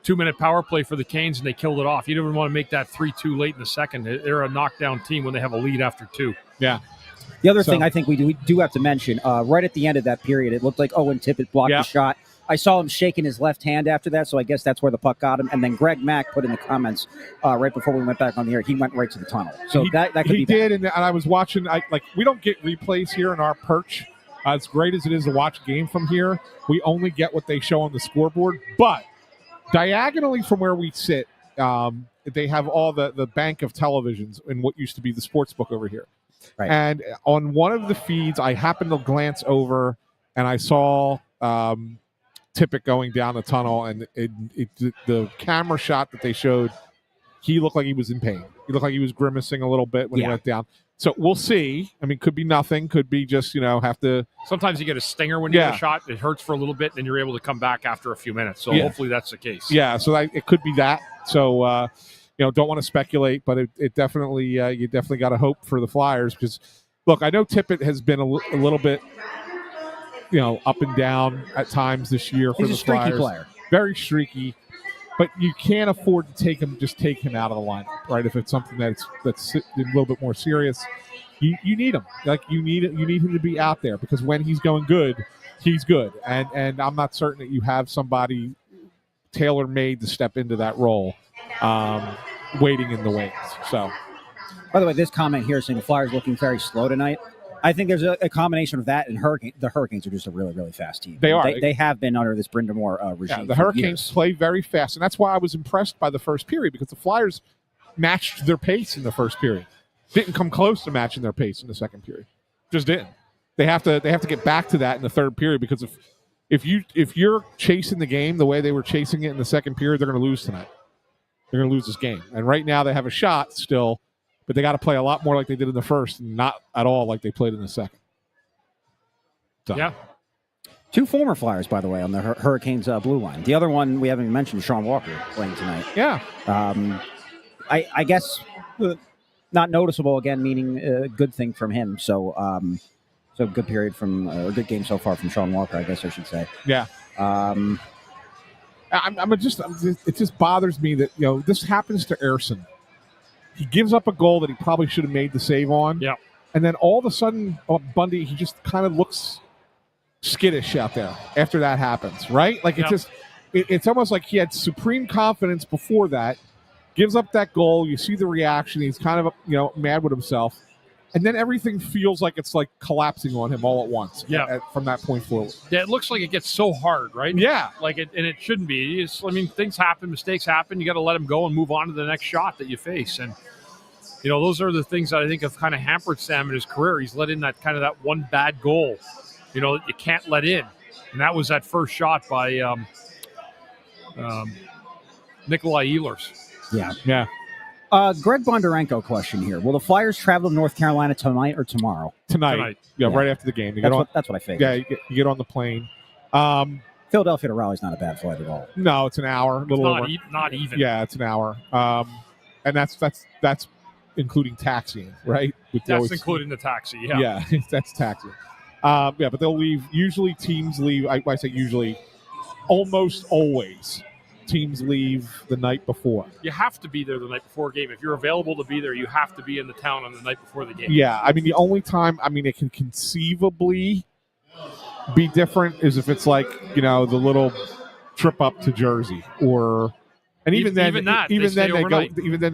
2-minute power play for the Canes, and they killed it off. You didn't want to make that 3-2 late in the second. They're a knockdown team when they have a lead after 2. Yeah. The other thing I think we do have to mention, right at the end of that period, it looked like Owen Tippett blocked the shot. I saw him shaking his left hand after that, so I guess that's where the puck got him. And then Greg Mack put in the comments right before we went back on the air, he went right to the tunnel. So that could be He did, and I was watching. We don't get replays here in our perch. As great as it is to watch a game from here, we only get what they show on the scoreboard. But diagonally from where we sit, they have all the bank of televisions in what used to be the sports book over here. Right. And on one of the feeds, I happened to glance over, and I saw Tippett going down the tunnel, and the camera shot that they showed, he looked like he was in pain. He looked like he was grimacing a little bit when he went down. So we'll see. I mean, could be nothing. Could be just, have to. Sometimes you get a stinger when you get a shot. It hurts for a little bit, and you're able to come back after a few minutes. So hopefully that's the case. Yeah, so it could be that. So, don't want to speculate, but it definitely, you definitely got to hope for the Flyers because, look, I know Tippett has been a little bit, up and down at times this year for the Flyers. He's a streaky player. Very streaky. But you can't afford to take him out of the lineup, right? If it's something that's a little bit more serious, you need him. You need him to be out there because when he's going good, he's good. And I'm not certain that you have somebody tailor-made to step into that role, waiting in the wings. So, by the way, this comment here saying the Flyers looking very slow tonight. I think there's a combination of that and the Hurricanes are just a really, really fast team. They are. They have been under this Brind'Amour regime. Yeah, the Hurricanes play very fast, and that's why I was impressed by the first period because the Flyers matched their pace in the first period. Didn't come close to matching their pace in the second period. Just didn't. They have to get back to that in the third period because if you're chasing the game the way they were chasing it in the second period, they're going to lose tonight. They're going to lose this game. And right now they have a shot still. But they got to play a lot more like they did in the first, and not at all like they played in the second. So. Yeah. 2 former Flyers, by the way, on the Hurricanes blue line. The other one we haven't even mentioned, Sean Walker, playing tonight. Yeah. I guess not noticeable again, meaning a good thing from him. So, so good period from a good game so far from Sean Walker, I guess I should say. Yeah. It just bothers me that this happens to Ersson. He gives up a goal that he probably should have made the save on. Yeah. And then all of a sudden, Bundy, he just kind of looks skittish out there after that happens, right? Like it's almost like he had supreme confidence before that, gives up that goal. You see the reaction. He's kind of mad with himself. And then everything feels like it's like collapsing on him all at once. Yeah. From that point forward. Yeah, it looks like it gets so hard, right? Yeah. And it shouldn't be. Things happen, mistakes happen. You got to let them go and move on to the next shot that you face. And those are the things that I think have kind of hampered Sam in his career. He's let in that one bad goal, that you can't let in. And that was that first shot by Nikolai Ehlers. Yeah. Yeah. Greg Bondarenko question here. Will the Flyers travel to North Carolina tonight or tomorrow? Tonight. Yeah, right after the game. That's what I figured. Yeah, you get on the plane. Philadelphia to Raleigh's not a bad flight at all. No, it's an hour. Not even. Yeah, it's an hour. And that's including taxiing, right? Including the taxi, yeah. Yeah, that's taxiing. But they'll leave. Usually teams leave. I say usually, almost always. Teams leave the night before. You have to be there the night before a game. If you're available to be there, you have to be in the town on the night before the game. Yeah, the only time, it can conceivably be different is if it's like, the little trip up to Jersey even then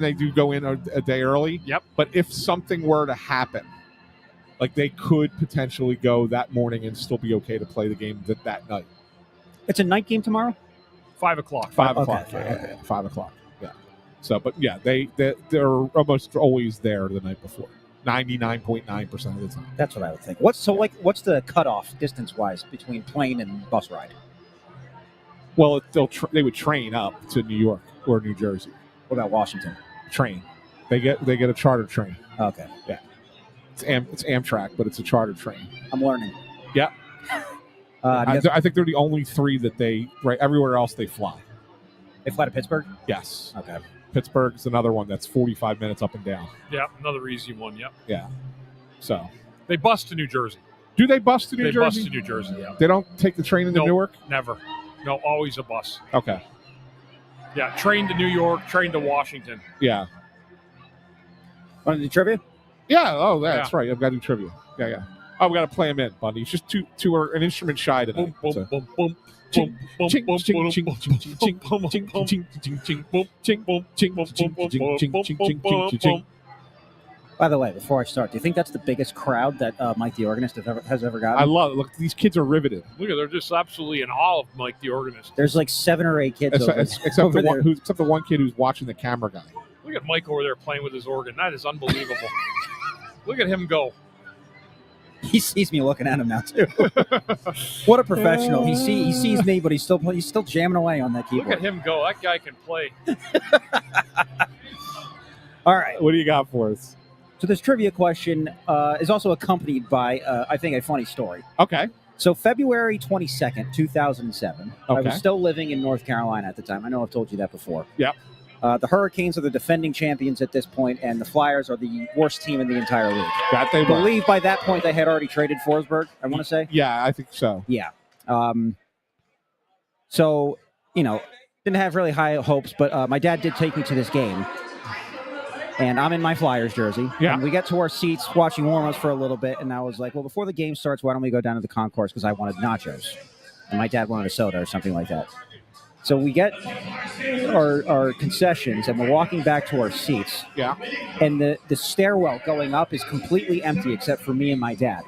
they do go in a day early. Yep. But if something were to happen, like they could potentially go that morning and still be okay to play the game that night. It's a night game tomorrow? 5 o'clock. 5 o'clock. Okay. 5 o'clock. Yeah. So, but yeah, they're almost always there the night before. 99.9% of the time. That's what I would think. What's the cutoff distance wise between plane and bus ride? Well, they would train up to New York or New Jersey. What about Washington? Train. They get a charter train. Okay. Yeah. It's Amtrak, but it's a charter train. I'm learning. Yeah. I think they're the only three that everywhere else they fly. They fly to Pittsburgh? Yes. Okay. Pittsburgh's another one that's 45 minutes up and down. Yeah, another easy one, yep. Yeah. So. They bus to New Jersey. Do they bus to New Jersey? They bus to New Jersey, yeah. They don't take the train into Newark? Never. No, always a bus. Okay. Yeah, train to New York, train to Washington. Yeah. Want to do trivia? Yeah. Oh, that's right. I've got to do trivia. Yeah. Oh, we got to play him in, Bundy. He's just two are an instrument shy tonight. Boom, boom, boom, boom. By the way, before I start, do you think that's the biggest crowd that Mike the Organist has ever gotten? I love it. Look, these kids are riveted. Look at, they're just absolutely in awe of Mike the Organist. There's like 7 or 8 kids except the one kid who's watching the camera guy. Look at Mike over there playing with his organ. That is unbelievable. Look at him go. He sees me looking at him now too. What a professional! He sees me, but he's still jamming away on that keyboard. Look at him go! That guy can play. All right, what do you got for us? So this trivia question is also accompanied by, I think, a funny story. Okay. So February 22nd, 2007. Okay. I was still living in North Carolina at the time. I know I've told you that before. Yep. The Hurricanes are the defending champions at this point, and the Flyers are the worst team in the entire league. That they believe by that point they had already traded Forsberg, I want to say. Yeah, I think so. Yeah. So, didn't have really high hopes, but my dad did take me to this game. And I'm in my Flyers jersey. Yeah. And we get to our seats watching warm-ups for a little bit, and I was like, well, before the game starts, why don't we go down to the concourse because I wanted nachos. And my dad wanted a soda or something like that. So we get our concessions, and we're walking back to our seats. Yeah. And the stairwell going up is completely empty except for me and my dad.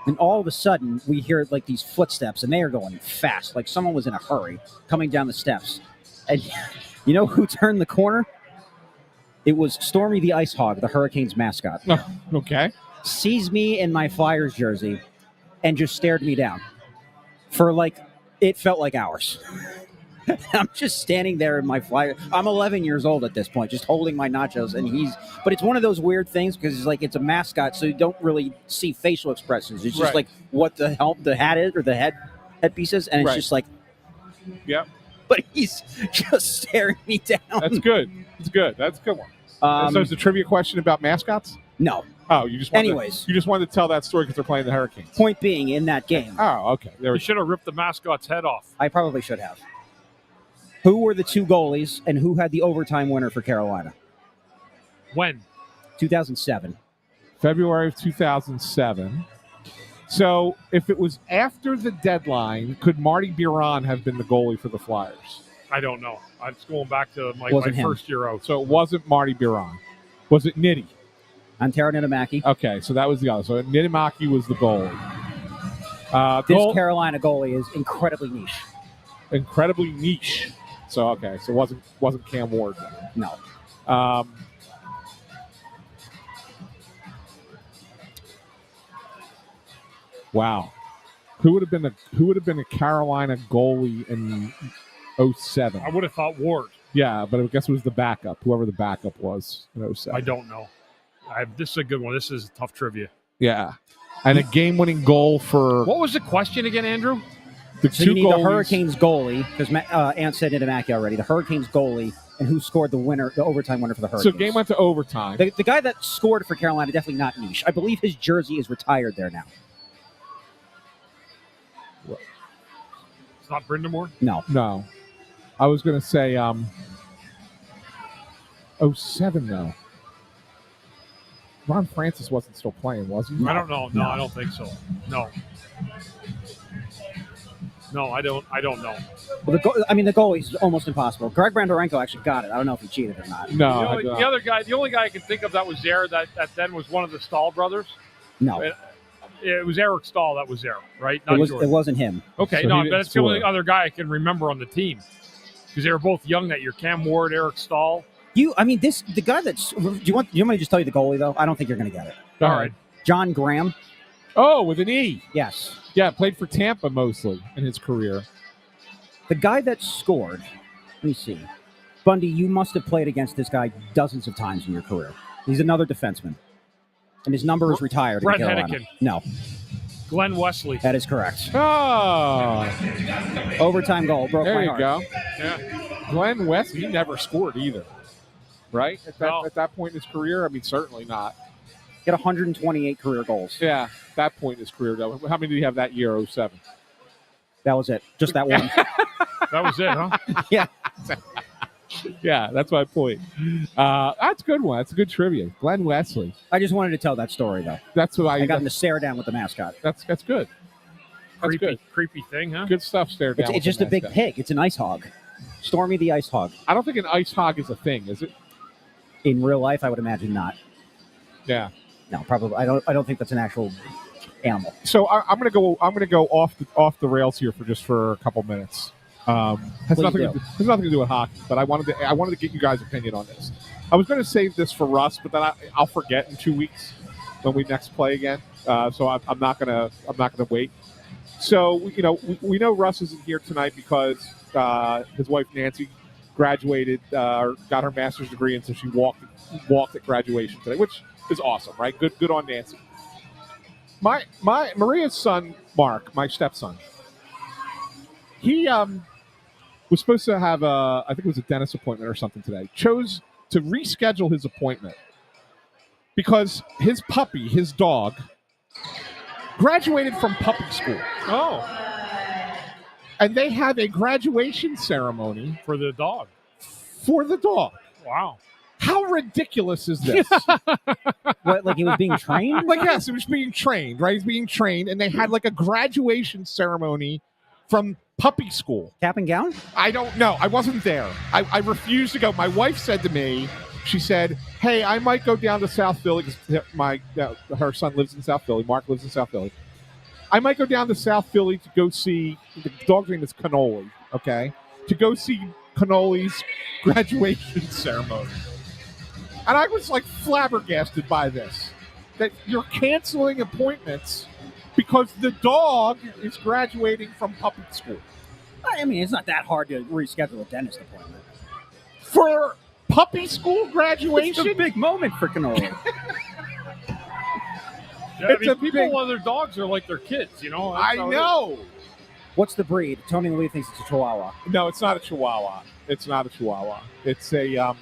And all of a sudden, we hear like these footsteps, and they are going fast, like someone was in a hurry coming down the steps. And you know who turned the corner? It was Stormy the Ice Hog, the Hurricanes mascot. Oh, okay. Sees me in my Flyers jersey and just stared me down for it felt like hours. I'm just standing there in my Flyer. I'm 11 years old at this point, just holding my nachos, and but it's one of those weird things because it's a mascot, so you don't really see facial expressions. It's just like what the hell the hat is or the headpiece is, and it's just like, yeah. But he's just staring me down. That's good. It's good. That's a good one. So it's a trivia question about mascots? No. Oh, you just wanted to tell that story because they're playing the Hurricanes. Point being, in that game. Oh, okay. You should have ripped the mascot's head off. I probably should have. Who were the two goalies, and who had the overtime winner for Carolina? When? 2007. February of 2007. So if it was after the deadline, could Marty Biron have been the goalie for the Flyers? I don't know. I'm just going back to my first year out. So it wasn't Marty Biron. Was it Nitty? Antero Niittymaki. Okay, so that was the other. So Niittymaki was the goalie. This Carolina goalie is incredibly niche. Incredibly niche. So okay, so it wasn't Cam Ward then. No. Wow. Who would have been a Carolina goalie in 07? I would have thought Ward. Yeah, but I guess it was the backup, whoever the backup was in 07. I don't know. This is a good one. This is tough trivia. Yeah. And a game-winning goal for... What was the question again, Andrew? You need the Hurricanes goalie, because Ant said Niittymaki already, the Hurricanes goalie, and who scored the overtime winner for the Hurricanes. So game went to overtime. The guy that scored for Carolina, definitely not niche. I believe his jersey is retired there now. It's not Brindamore? No. I was going to say 07, though. Ron Francis wasn't still playing, was he? I don't know. No, I don't think so. No. No, I don't know. Well, the goalie's almost impossible. Greg Brandorenko actually got it. I don't know if he cheated or not. No. The only guy I can think of that was there that then was one of the Stahl brothers. No. It was Eric Stahl that was there, right? It wasn't him. Okay, so but that's the only other guy I can remember on the team. Because they were both young that year. Cam Ward, Eric Stahl. The guy that's... Do you want me to just tell you the goalie, though? I don't think you're going to get it. All right. John Graham. Oh, with an E. Yes. Yeah, played for Tampa mostly in his career. The guy that scored... Let me see. Bundy, you must have played against this guy dozens of times in your career. He's another defenseman. And his number is retired Brett in Carolina. Hennigan. No. Glenn Wesley. That is correct. Oh. Overtime goal. Broke my heart. There you go. Yeah. Glenn Wesley, he never scored either. Right? At that point in his career? I mean, certainly not. He had 128 career goals. Yeah, that point in his career. Though. How many did he have that year, 07? That was it. Just that one. That was it, huh? Yeah. Yeah, that's my point. That's a good one. That's a good trivia. Glenn Wesley. I just wanted to tell that story, though. That's what I got him to stare down with the mascot. That's good. That's good. Creepy thing, huh? Good stuff, stare down. It's just a big pig. It's an ice hog. Stormy the ice hog. I don't think an ice hog is a thing, is it? In real life, I would imagine not. Yeah. No, probably. I don't think that's an actual animal. So I'm gonna go off the rails here for a couple minutes. Has nothing to do with hockey, but I wanted to get you guys' opinion on this. I was going to save this for Russ, but then I'll forget in 2 weeks when we next play again. So I'm not gonna wait. So we know Russ isn't here tonight because his wife Nancy graduated or got her master's degree, and so she walked at graduation today, which is awesome, right? Good on Nancy. My Maria's son Mark, my stepson, he was supposed to have I think it was a dentist appointment or something today. Chose to reschedule his appointment because his puppy, his dog, graduated from puppy school. Oh. And they have a graduation ceremony for the dog. Wow. How ridiculous is this? What, like he was being trained? Like, yes, he was being trained, right? He's being trained, and they had like a graduation ceremony from puppy school. Cap and gown? I don't know. I wasn't there. I refused to go. My wife said to me, she said, hey, I might go down to South Philly because her son lives in South Philly. Mark lives in South Philly. I might go down to South Philly to go see, the dog's name is Cannoli, okay? To go see Cannoli's graduation ceremony. And I was like flabbergasted by this, that you're canceling appointments because the dog is graduating from puppy school. I mean, it's not that hard to reschedule a dentist appointment. For puppy school graduation? It's a big moment for Cannoli. Yeah, people love their dogs are like their kids, I know. What's the breed? Tony Lee thinks it's a Chihuahua. No, it's not a Chihuahua. It's a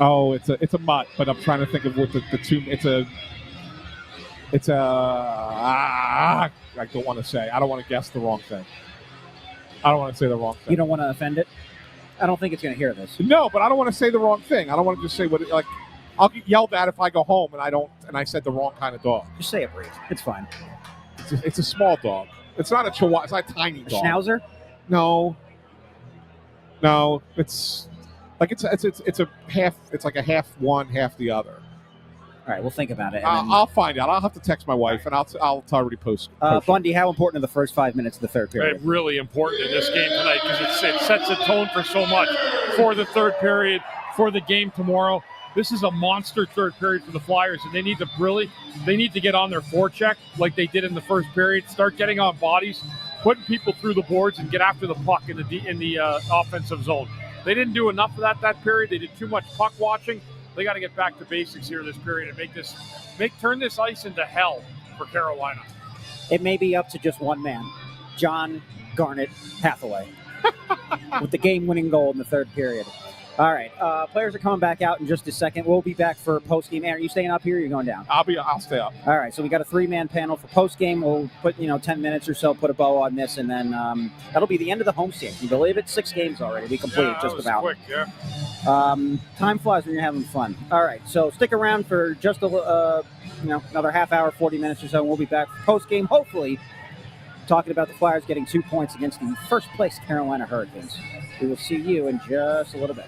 Oh, it's a mutt, but I'm trying to think of what the two. I don't want to say. I don't want to guess the wrong thing. I don't want to say the wrong thing. You don't want to offend it? I don't think it's going to hear this. No, but I don't want to say the wrong thing. I don't want to just say what like. I'll get yelled at if I go home and I said the wrong kind of dog. Just say a breed. It's fine. It's a small dog. It's not a chihuahua. It's not a tiny dog. Schnauzer? No. It's like it's a half. It's like a half one, half the other. All right, we'll think about it. I'll find out. I'll have to text my wife, and I'll already post. Bundy, how important are the first 5 minutes of the third period? Really important in this game tonight because it sets a tone for so much for the third period, for the game tomorrow. This is a monster third period for the Flyers, and they need to get on their forecheck like they did in the first period. Start getting on bodies, putting people through the boards, and get after the puck in the offensive zone. They didn't do enough of that period. They did too much puck watching. They got to get back to basics here this period and turn this ice into hell for Carolina. It may be up to just one man, John Garnet Hathaway, with the game-winning goal in the third period. All right, players are coming back out in just a second. We'll be back for post-game. Aaron, are you staying up here or are you going down? I'll stay up. All right, so we got a three-man panel for post-game. We'll put 10 minutes or so, put a bow on this, and then that'll be the end of the homestand. Can you believe it? 6 games already. We completed just about. Quick, yeah. Time flies when you're having fun. All right, so stick around for just another half hour, 40 minutes or so, and we'll be back for post-game, hopefully talking about the Flyers getting 2 points against the first-place Carolina Hurricanes. We will see you in just a little bit.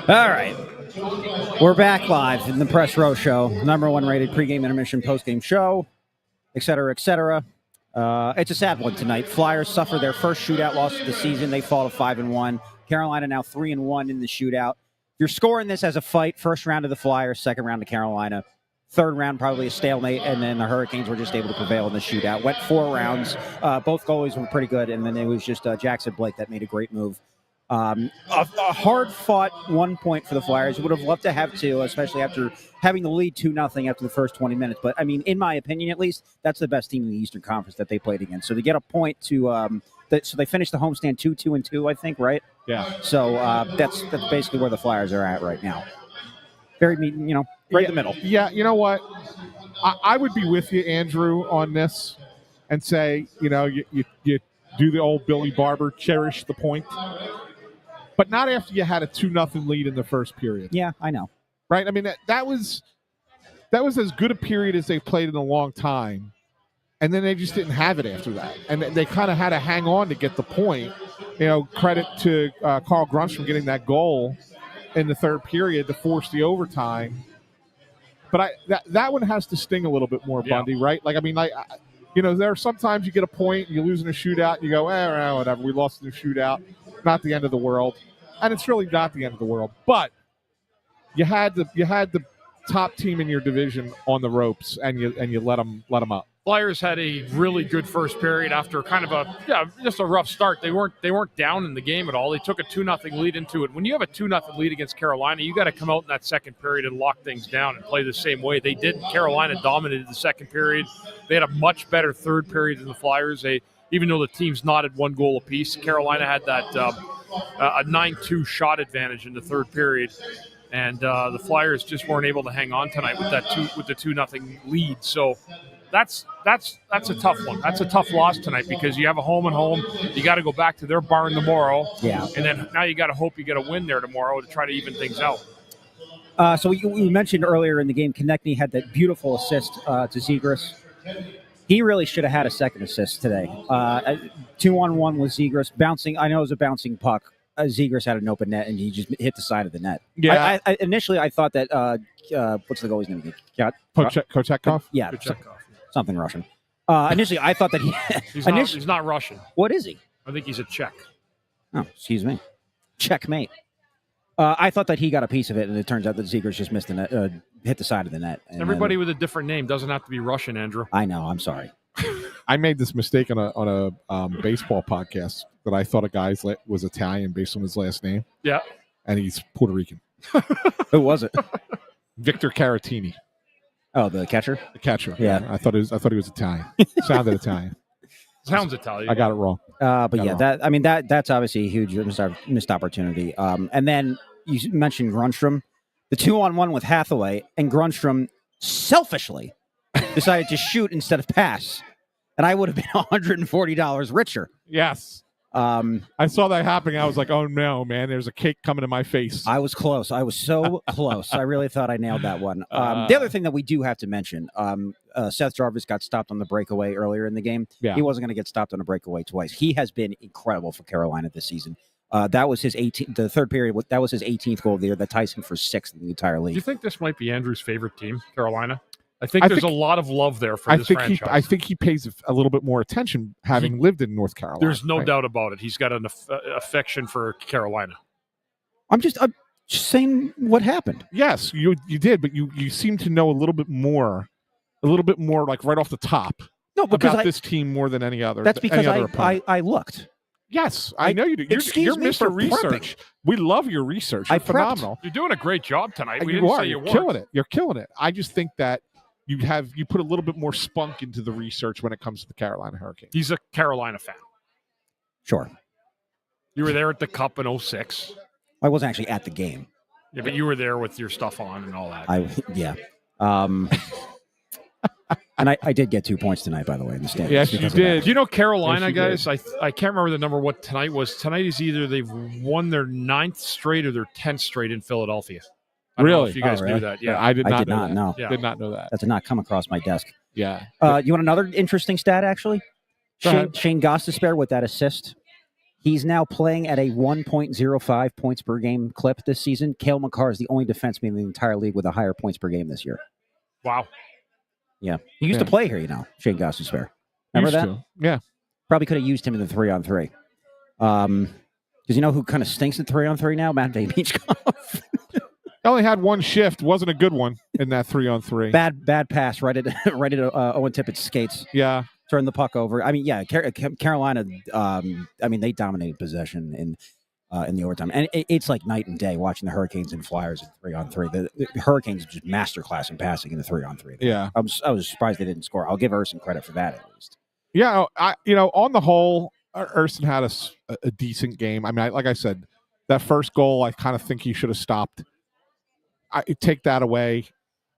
All right. We're back live in the Press Row Show, number one rated pregame, intermission, postgame show, et cetera, et cetera. It's a sad one tonight. Flyers suffer their first shootout loss of the season. They fall to 5-1. Carolina now 3-1 in the shootout. You're scoring this as a fight. First round to the Flyers, second round to Carolina. Third round, probably a stalemate, and then the Hurricanes were just able to prevail in the shootout. Went 4 rounds. Both goalies were pretty good, and then it was just Jackson Blake that made a great move. A hard-fought 1 point for the Flyers. Would have loved to have 2, especially after having the lead 2-0 after the first 20 minutes. But, I mean, in my opinion, at least, that's the best team in the Eastern Conference that they played against. So to get a point to so they finished the homestand 2-2-2, I think, right? Yeah. So that's basically where the Flyers are at right now. Very, right in the middle. Yeah, you know what? I would be with you, Andrew, on this and say, you do the old Billy Barber, cherish the point. But not after you had a 2-0 lead in the first period. Yeah, I know. Right? I mean, that was as good a period as they've played in a long time. And then they just didn't have it after that. And they kind of had to hang on to get the point. Credit to Carl Grunstrom getting that goal in the third period to force the overtime. But that one has to sting a little bit more, Bundy, right? There are sometimes you get a point, you lose in a shootout, and you go, whatever, we lost in a shootout. Not the end of the world. And it's really not the end of the world. But you had the top team in your division on the ropes, and you let them up. Flyers had a really good first period after kind of just a rough start. They weren't down in the game at all. They took a 2-0 lead into it. When you have a 2-0 lead against Carolina, you got to come out in that second period and lock things down and play the same way. They did. Carolina dominated the second period. They had a much better third period than the Flyers. Even though the teams knotted 1 goal apiece, Carolina had that a 9-2 shot advantage in the third period. And the Flyers just weren't able to hang on tonight with the 2-0 lead. So that's a tough one. That's a tough loss tonight because you have a home and home. You got to go back to their barn tomorrow. Yeah. And then now you got to hope you get a win there tomorrow to try to even things out. So we mentioned earlier in the game, Konechny had that beautiful assist to Zegras. He really should have had a second assist today. 2-on-1 with Zegras. Bouncing, I know it was a bouncing puck. Zegras had an open net, and he just hit the side of the net. Yeah. I initially, I thought that, what's the goalie's name? Kochetkov? Yeah. Kochetkov. Something Russian. Initially, I thought that he's not Russian. What is he? I think he's a Czech. Oh, excuse me. Checkmate. I thought that he got a piece of it, and it turns out that Zegras just missed the net, hit the side of the net. Everybody with a different name doesn't have to be Russian, Andrew. I know. I'm sorry. I made this mistake on a baseball podcast that I thought a guy was Italian based on his last name. Yeah. And he's Puerto Rican. Who was it? Victor Caratini. Oh, the catcher? The catcher. Yeah. I thought he was Italian. Sounded Italian. Sounds Italian. I got it wrong. That's obviously a huge missed opportunity. And then you mentioned Grunstrom, the 2-on-1 with Hathaway, and Grunstrom selfishly decided to shoot instead of pass, and I would have been $140 richer. Yes. I saw that happening. I was like, oh no, man, there's a cake coming to my face. I was close. I was so close. I really thought I nailed that one. The other thing that we do have to mention, Seth Jarvis got stopped on the breakaway earlier in the game. Yeah. He wasn't going to get stopped on a breakaway twice. He has been incredible for Carolina this season. That was his 18th. The third period, that was his 18th goal of the year. That ties him for 6th in the entire league. Do you think this might be Andrew's favorite team, Carolina? I think there's a lot of love there for this franchise. I think he pays a little bit more attention having lived in North Carolina. There's no doubt about it. He's got an affection for Carolina. I'm just saying what happened. Yes, you did, but you seem to know a little bit more like right off the top. No, because about this team more than any other. That's because I looked. Yes, I know you do. You're Mr. Research. We love your research. You're phenomenal. You're doing a great job tonight. You're killing it. You're killing it. I just think that you put a little bit more spunk into the research when it comes to the Carolina Hurricanes. He's a Carolina fan. Sure. You were there at the Cup in 06. I wasn't actually at the game. Yeah, but you were there with your stuff on and all that. And I did get 2 points tonight, by the way, in the standings. Yes, you did. Do you know Carolina, guys? I can't remember the number what tonight was. Tonight is either they've won their 9th straight or their 10th straight in Philadelphia. I don't know if you guys knew that. Yeah, I did not know. Yeah. Did not know that. That did not come across my desk. Yeah. You want another interesting stat, actually? Shane Gostisbehere with that assist. He's now playing at a 1.05 points per game clip this season. Cale Makar is the only defenseman in the entire league with a higher points per game this year. Wow. Yeah. He used to play here, Shane Gostisbehere. Remember that? Yeah. Probably could have used him in the 3-on-3. Because you know who kind of stinks at 3-on-3 now? Matt Beachcroft. Only had one shift. Wasn't a good one in that 3-on-3. Bad pass right at Owen Tippett's skates. Yeah. Turned the puck over. I mean, yeah, Carolina, they dominated possession in the overtime. And it's like night and day watching the Hurricanes and Flyers in 3-on-3. The Hurricanes just masterclass in passing in the 3-on-3. Yeah. I was surprised they didn't score. I'll give Urson credit for that at least. Yeah, on the whole, Urson had a decent game. I mean, like I said, that first goal, I kind of think he should have stopped. I take that away,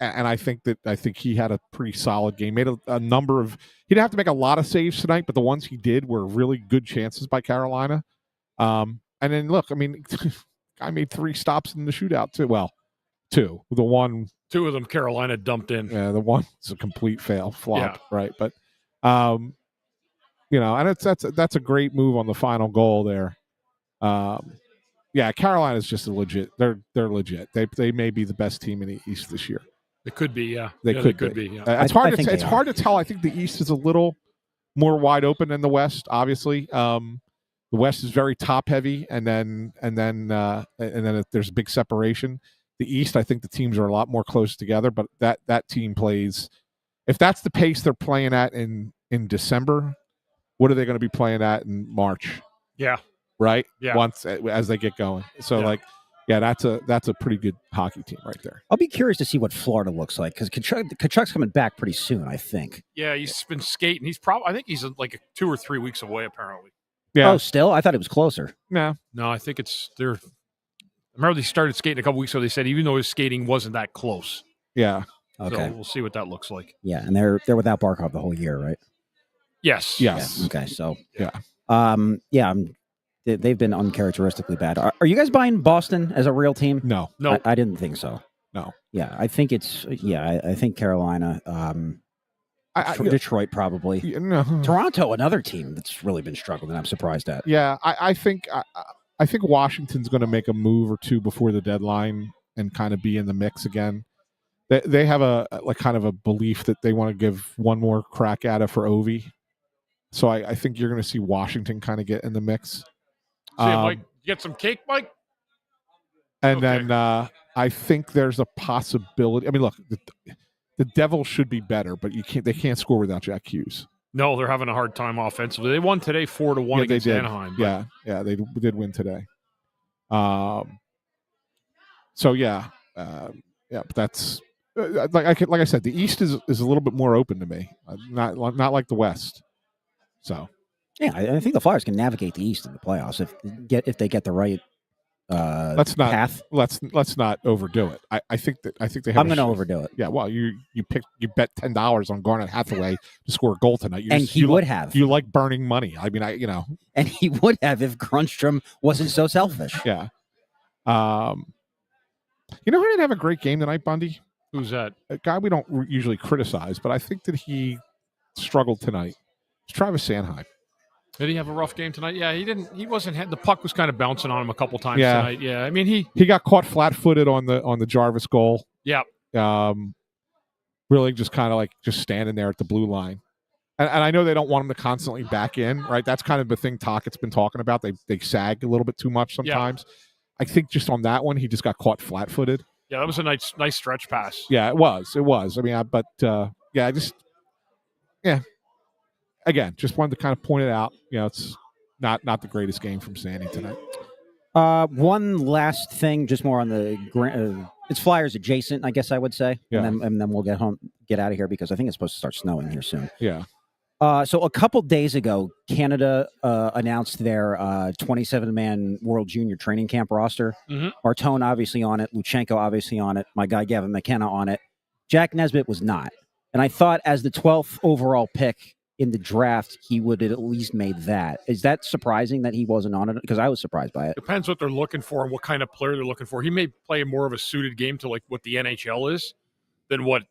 and I think he had a pretty solid game. Made a number of. He didn't have to make a lot of saves tonight, but the ones he did were really good chances by Carolina. And then look, I mean, I made 3 stops in the shootout too. Well, 2. The one, 2 of them Carolina dumped in. Yeah, the one is a complete flop, yeah. Right? But, and that's a great move on the final goal there. Yeah, Carolina's just a legit. They're legit. They may be the best team in the East this year. It could be, yeah. They could be. Yeah. It's hard to tell. I think the East is a little more wide open than the West. Obviously, the West is very top heavy, and then there's a big separation. The East, I think the teams are a lot more close together. But that team plays. If that's the pace they're playing at in December, what are they going to be playing at in March? Yeah. Right. Yeah. Once as they get going. So that's a pretty good hockey team right there. I'll be curious to see what Florida looks like because Kachuk's coming back pretty soon, I think. Yeah, he's been skating. I think he's like 2 or 3 weeks away apparently. Yeah. Oh, still? I thought it was closer. No, I think it's there. I remember they started skating a couple weeks ago. They said even though his skating wasn't that close. Yeah. Okay. So we'll see what that looks like. Yeah, and they're without Barkov the whole year, right? Yes. Yeah, okay, so yeah. They've been uncharacteristically bad. Are you guys buying Boston as a real team? No. I didn't think so. No. Yeah, I think it's I think Carolina, Detroit probably. No. Toronto, another team that's really been struggling. I'm surprised at. Yeah, I think Washington's going to make a move or two before the deadline and kind of be in the mix again. They have a kind of a belief that they want to give one more crack at it for Ovi. So I think you're going to see Washington kind of get in the mix. Mike, get some cake, Mike. And then I think there's a possibility. I mean, look, the Devils should be better, but they can't score without Jack Hughes. No, they're having a hard time offensively. They won today 4-1 against Anaheim. But... Yeah, they did win today. So but that's like I said, the East is a little bit more open to me, not like the West. So yeah, I think the Flyers can navigate the East in the playoffs if they get the right path. Let's not overdo it. I think they have. I'm going to overdo it. Yeah, well, you bet $10 on Garnet Hathaway to score a goal tonight, he would have. You like burning money. I mean, and he would have if Grunstrom wasn't so selfish. Yeah. You know who didn't have a great game tonight, Bundy? Who's that? A guy we don't usually criticize, but I think that he struggled tonight. It's Travis Sanheim. Did he have a rough game tonight? Yeah, he didn't. He wasn't. The puck was kind of bouncing on him a couple times tonight. Yeah, I mean he got caught flat-footed on the Jarvis goal. Yeah. Really just kind of like just standing there at the blue line, and I know they don't want him to constantly back in. Right, that's kind of the thing Tockett's been talking about. They sag a little bit too much sometimes. Yeah. I think just on that one he just got caught flat-footed. Yeah, that was a nice stretch pass. Yeah, it was. I mean, Again, just wanted to kind of point it out. It's not the greatest game from Sandy tonight. One last thing, just more on the it's Flyers adjacent, I guess I would say. Yeah. And then we'll get out of here because I think it's supposed to start snowing here soon. Yeah. So a couple days ago, Canada announced their 27-man World Junior Training Camp roster. Mm-hmm. Martone obviously on it. Luchenko obviously on it. My guy Gavin McKenna on it. Jack Nesbitt was not. And I thought as the 12th overall pick in the draft, he would have at least made that. Is that surprising that he wasn't on it? Because I was surprised by it. Depends what they're looking for and what kind of player they're looking for. He may play more of a suited game to like what the NHL is than what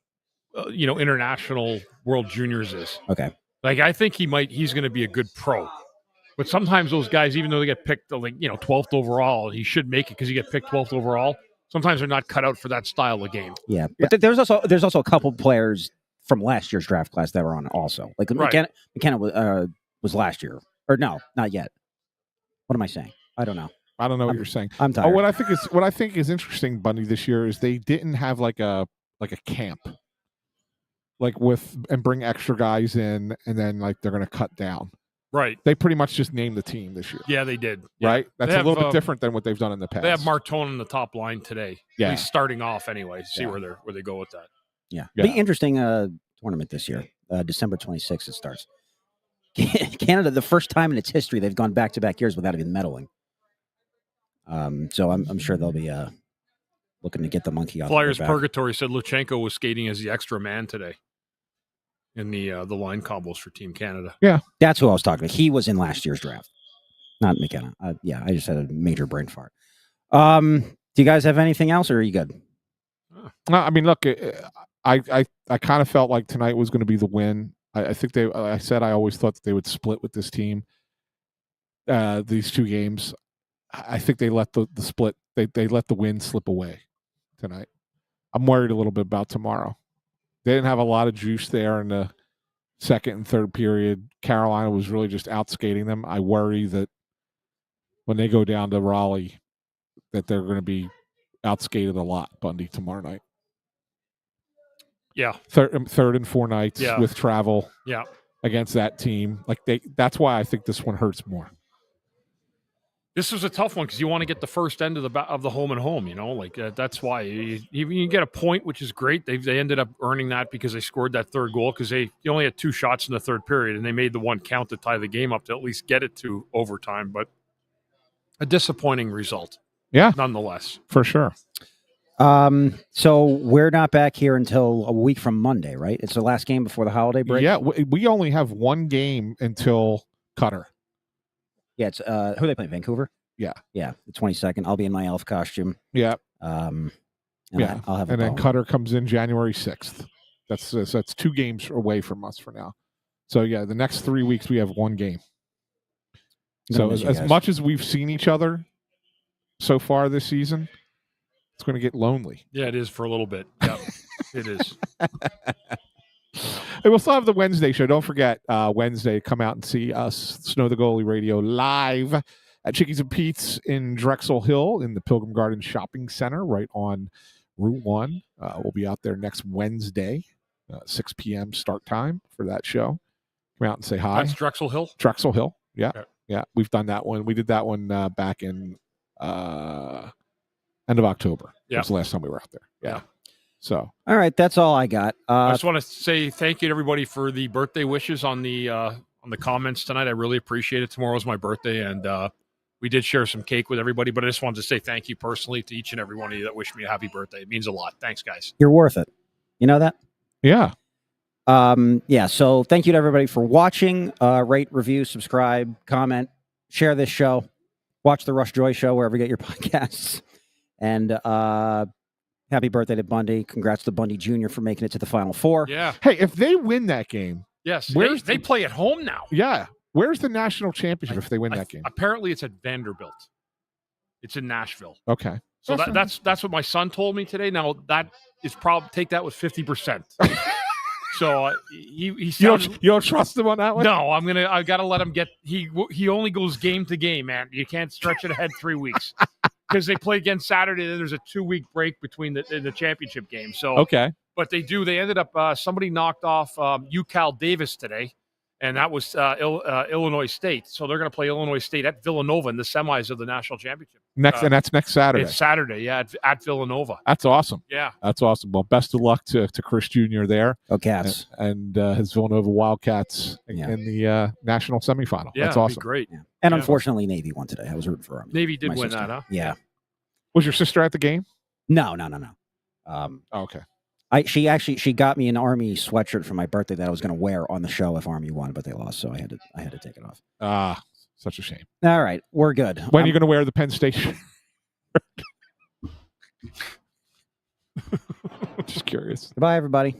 international World Juniors is. Okay. Like I think he's going to be a good pro. But sometimes those guys, even though they get picked, 12th overall, he should make it because you get picked 12th overall. Sometimes they're not cut out for that style of game. Yeah, but there's also a couple players from last year's draft class that were on also. Like Right. McKenna was last year, or no, not yet. What am I saying? I don't know. I don't know what you're saying. I'm tired. What I think is interesting, Bundy, this year is they didn't have like a camp, and bring extra guys in, and then like they're going to cut down. Right. They pretty much just named the team this year. Yeah, they did. Right. Yeah. That's a little bit different than what they've done in the past. They have Martone in the top line today. Yeah. At least starting off anyway. See where they go with that. Yeah. Be interesting tournament this year. December 26th it starts. Canada, the first time in its history they've gone back-to-back years without even medaling. So I'm sure they'll be looking to get the monkey off. Flyers Purgatory said Luchenko was skating as the extra man today in the line combos for Team Canada. Yeah, that's who I was talking about. He was in last year's draft, not McKenna. I just had a major brain fart. Do you guys have anything else, or are you good? No, I mean, look, I kind of felt like tonight was going to be the win. I think I said I always thought that they would split with this team. These two games, I think they let the split. They let the win slip away tonight. I'm worried a little bit about tomorrow. They didn't have a lot of juice there in the second and third period. Carolina was really just outskating them. I worry that when they go down to Raleigh, that they're going to be outskated a lot, Bundy, tomorrow night. Yeah. Third and four nights with travel against that team. That's why I think this one hurts more. This was a tough one because you want to get the first end of the home and home, that's why you get a point, which is great. They ended up earning that because they scored that third goal because they only had 2 shots in the third period and they made the one count to tie the game up to at least get it to overtime. But a disappointing result. Yeah. Nonetheless. For sure. So we're not back here until a week from Monday, right? It's the last game before the holiday break. Yeah. We only have one game until Qatar. Yeah, it's who are they playing? Vancouver? Yeah. Yeah, the 22nd. I'll be in my elf costume. Yeah. I'll have and then Qatar comes in January 6th. That's 2 games away from us for now. So yeah, the next 3 weeks we have one game. So as much as we've seen each other so far this season, it's going to get lonely. Yeah, it is for a little bit. Yeah, it is. And we'll still have the Wednesday show. Don't forget, Wednesday, come out and see us, Snow the Goalie Radio, live at Chickies and Pete's in Drexel Hill in the Pilgrim Garden Shopping Center right on Route 1. We'll be out there next Wednesday, 6 p.m. start time for that show. Come out and say hi. That's Drexel Hill? Drexel Hill, yeah. Okay. Yeah, we've done that one. We did that one back in end of October. Yeah. That's the last time we were out there. Yeah. So, all right, that's all I got. I just want to say thank you to everybody for the birthday wishes on the comments tonight. I really appreciate it. Tomorrow's my birthday, and we did share some cake with everybody. But I just wanted to say thank you personally to each and every one of you that wished me a happy birthday. It means a lot. Thanks, guys. You're worth it. You know that? Yeah. So thank you to everybody for watching. Rate, review, subscribe, comment, share this show. Watch the Rush Joy Show wherever you get your podcasts. And happy birthday to Bundy. Congrats to Bundy Jr. for making it to the Final Four. Yeah. Hey, if they win that game. Yes. They play at home now. Yeah. Where's the national championship if they win that game? Apparently it's at Vanderbilt. It's in Nashville. Okay. So that's what my son told me today. Now that is probably take that with 50%. So he sounded, you don't trust him on that one? No, I gotta let him get. He only goes game to game, man. You can't stretch it ahead 3 weeks because they play again Saturday. Then there's a 2-week break between the championship game. So okay, but they ended up somebody knocked off UCal Davis today, and that was Illinois State. So they're going to play Illinois State at Villanova in the semis of the national championship. And that's next Saturday. It's Saturday, yeah, at Villanova. That's awesome. Yeah, that's awesome. Well, best of luck to Chris Jr. there. Go Cats. And his Villanova Wildcats in the national semifinal. Yeah, that's awesome. Great. Yeah. And unfortunately, Navy won today. I was rooting for them. Navy did win that, huh? Yeah. Was your sister at the game? No. Okay. She got me an Army sweatshirt for my birthday that I was going to wear on the show if Army won, but they lost, so I had to take it off. Such a shame. All right, we're good. When are you going to wear the Penn State shirt? Just curious. Goodbye, everybody.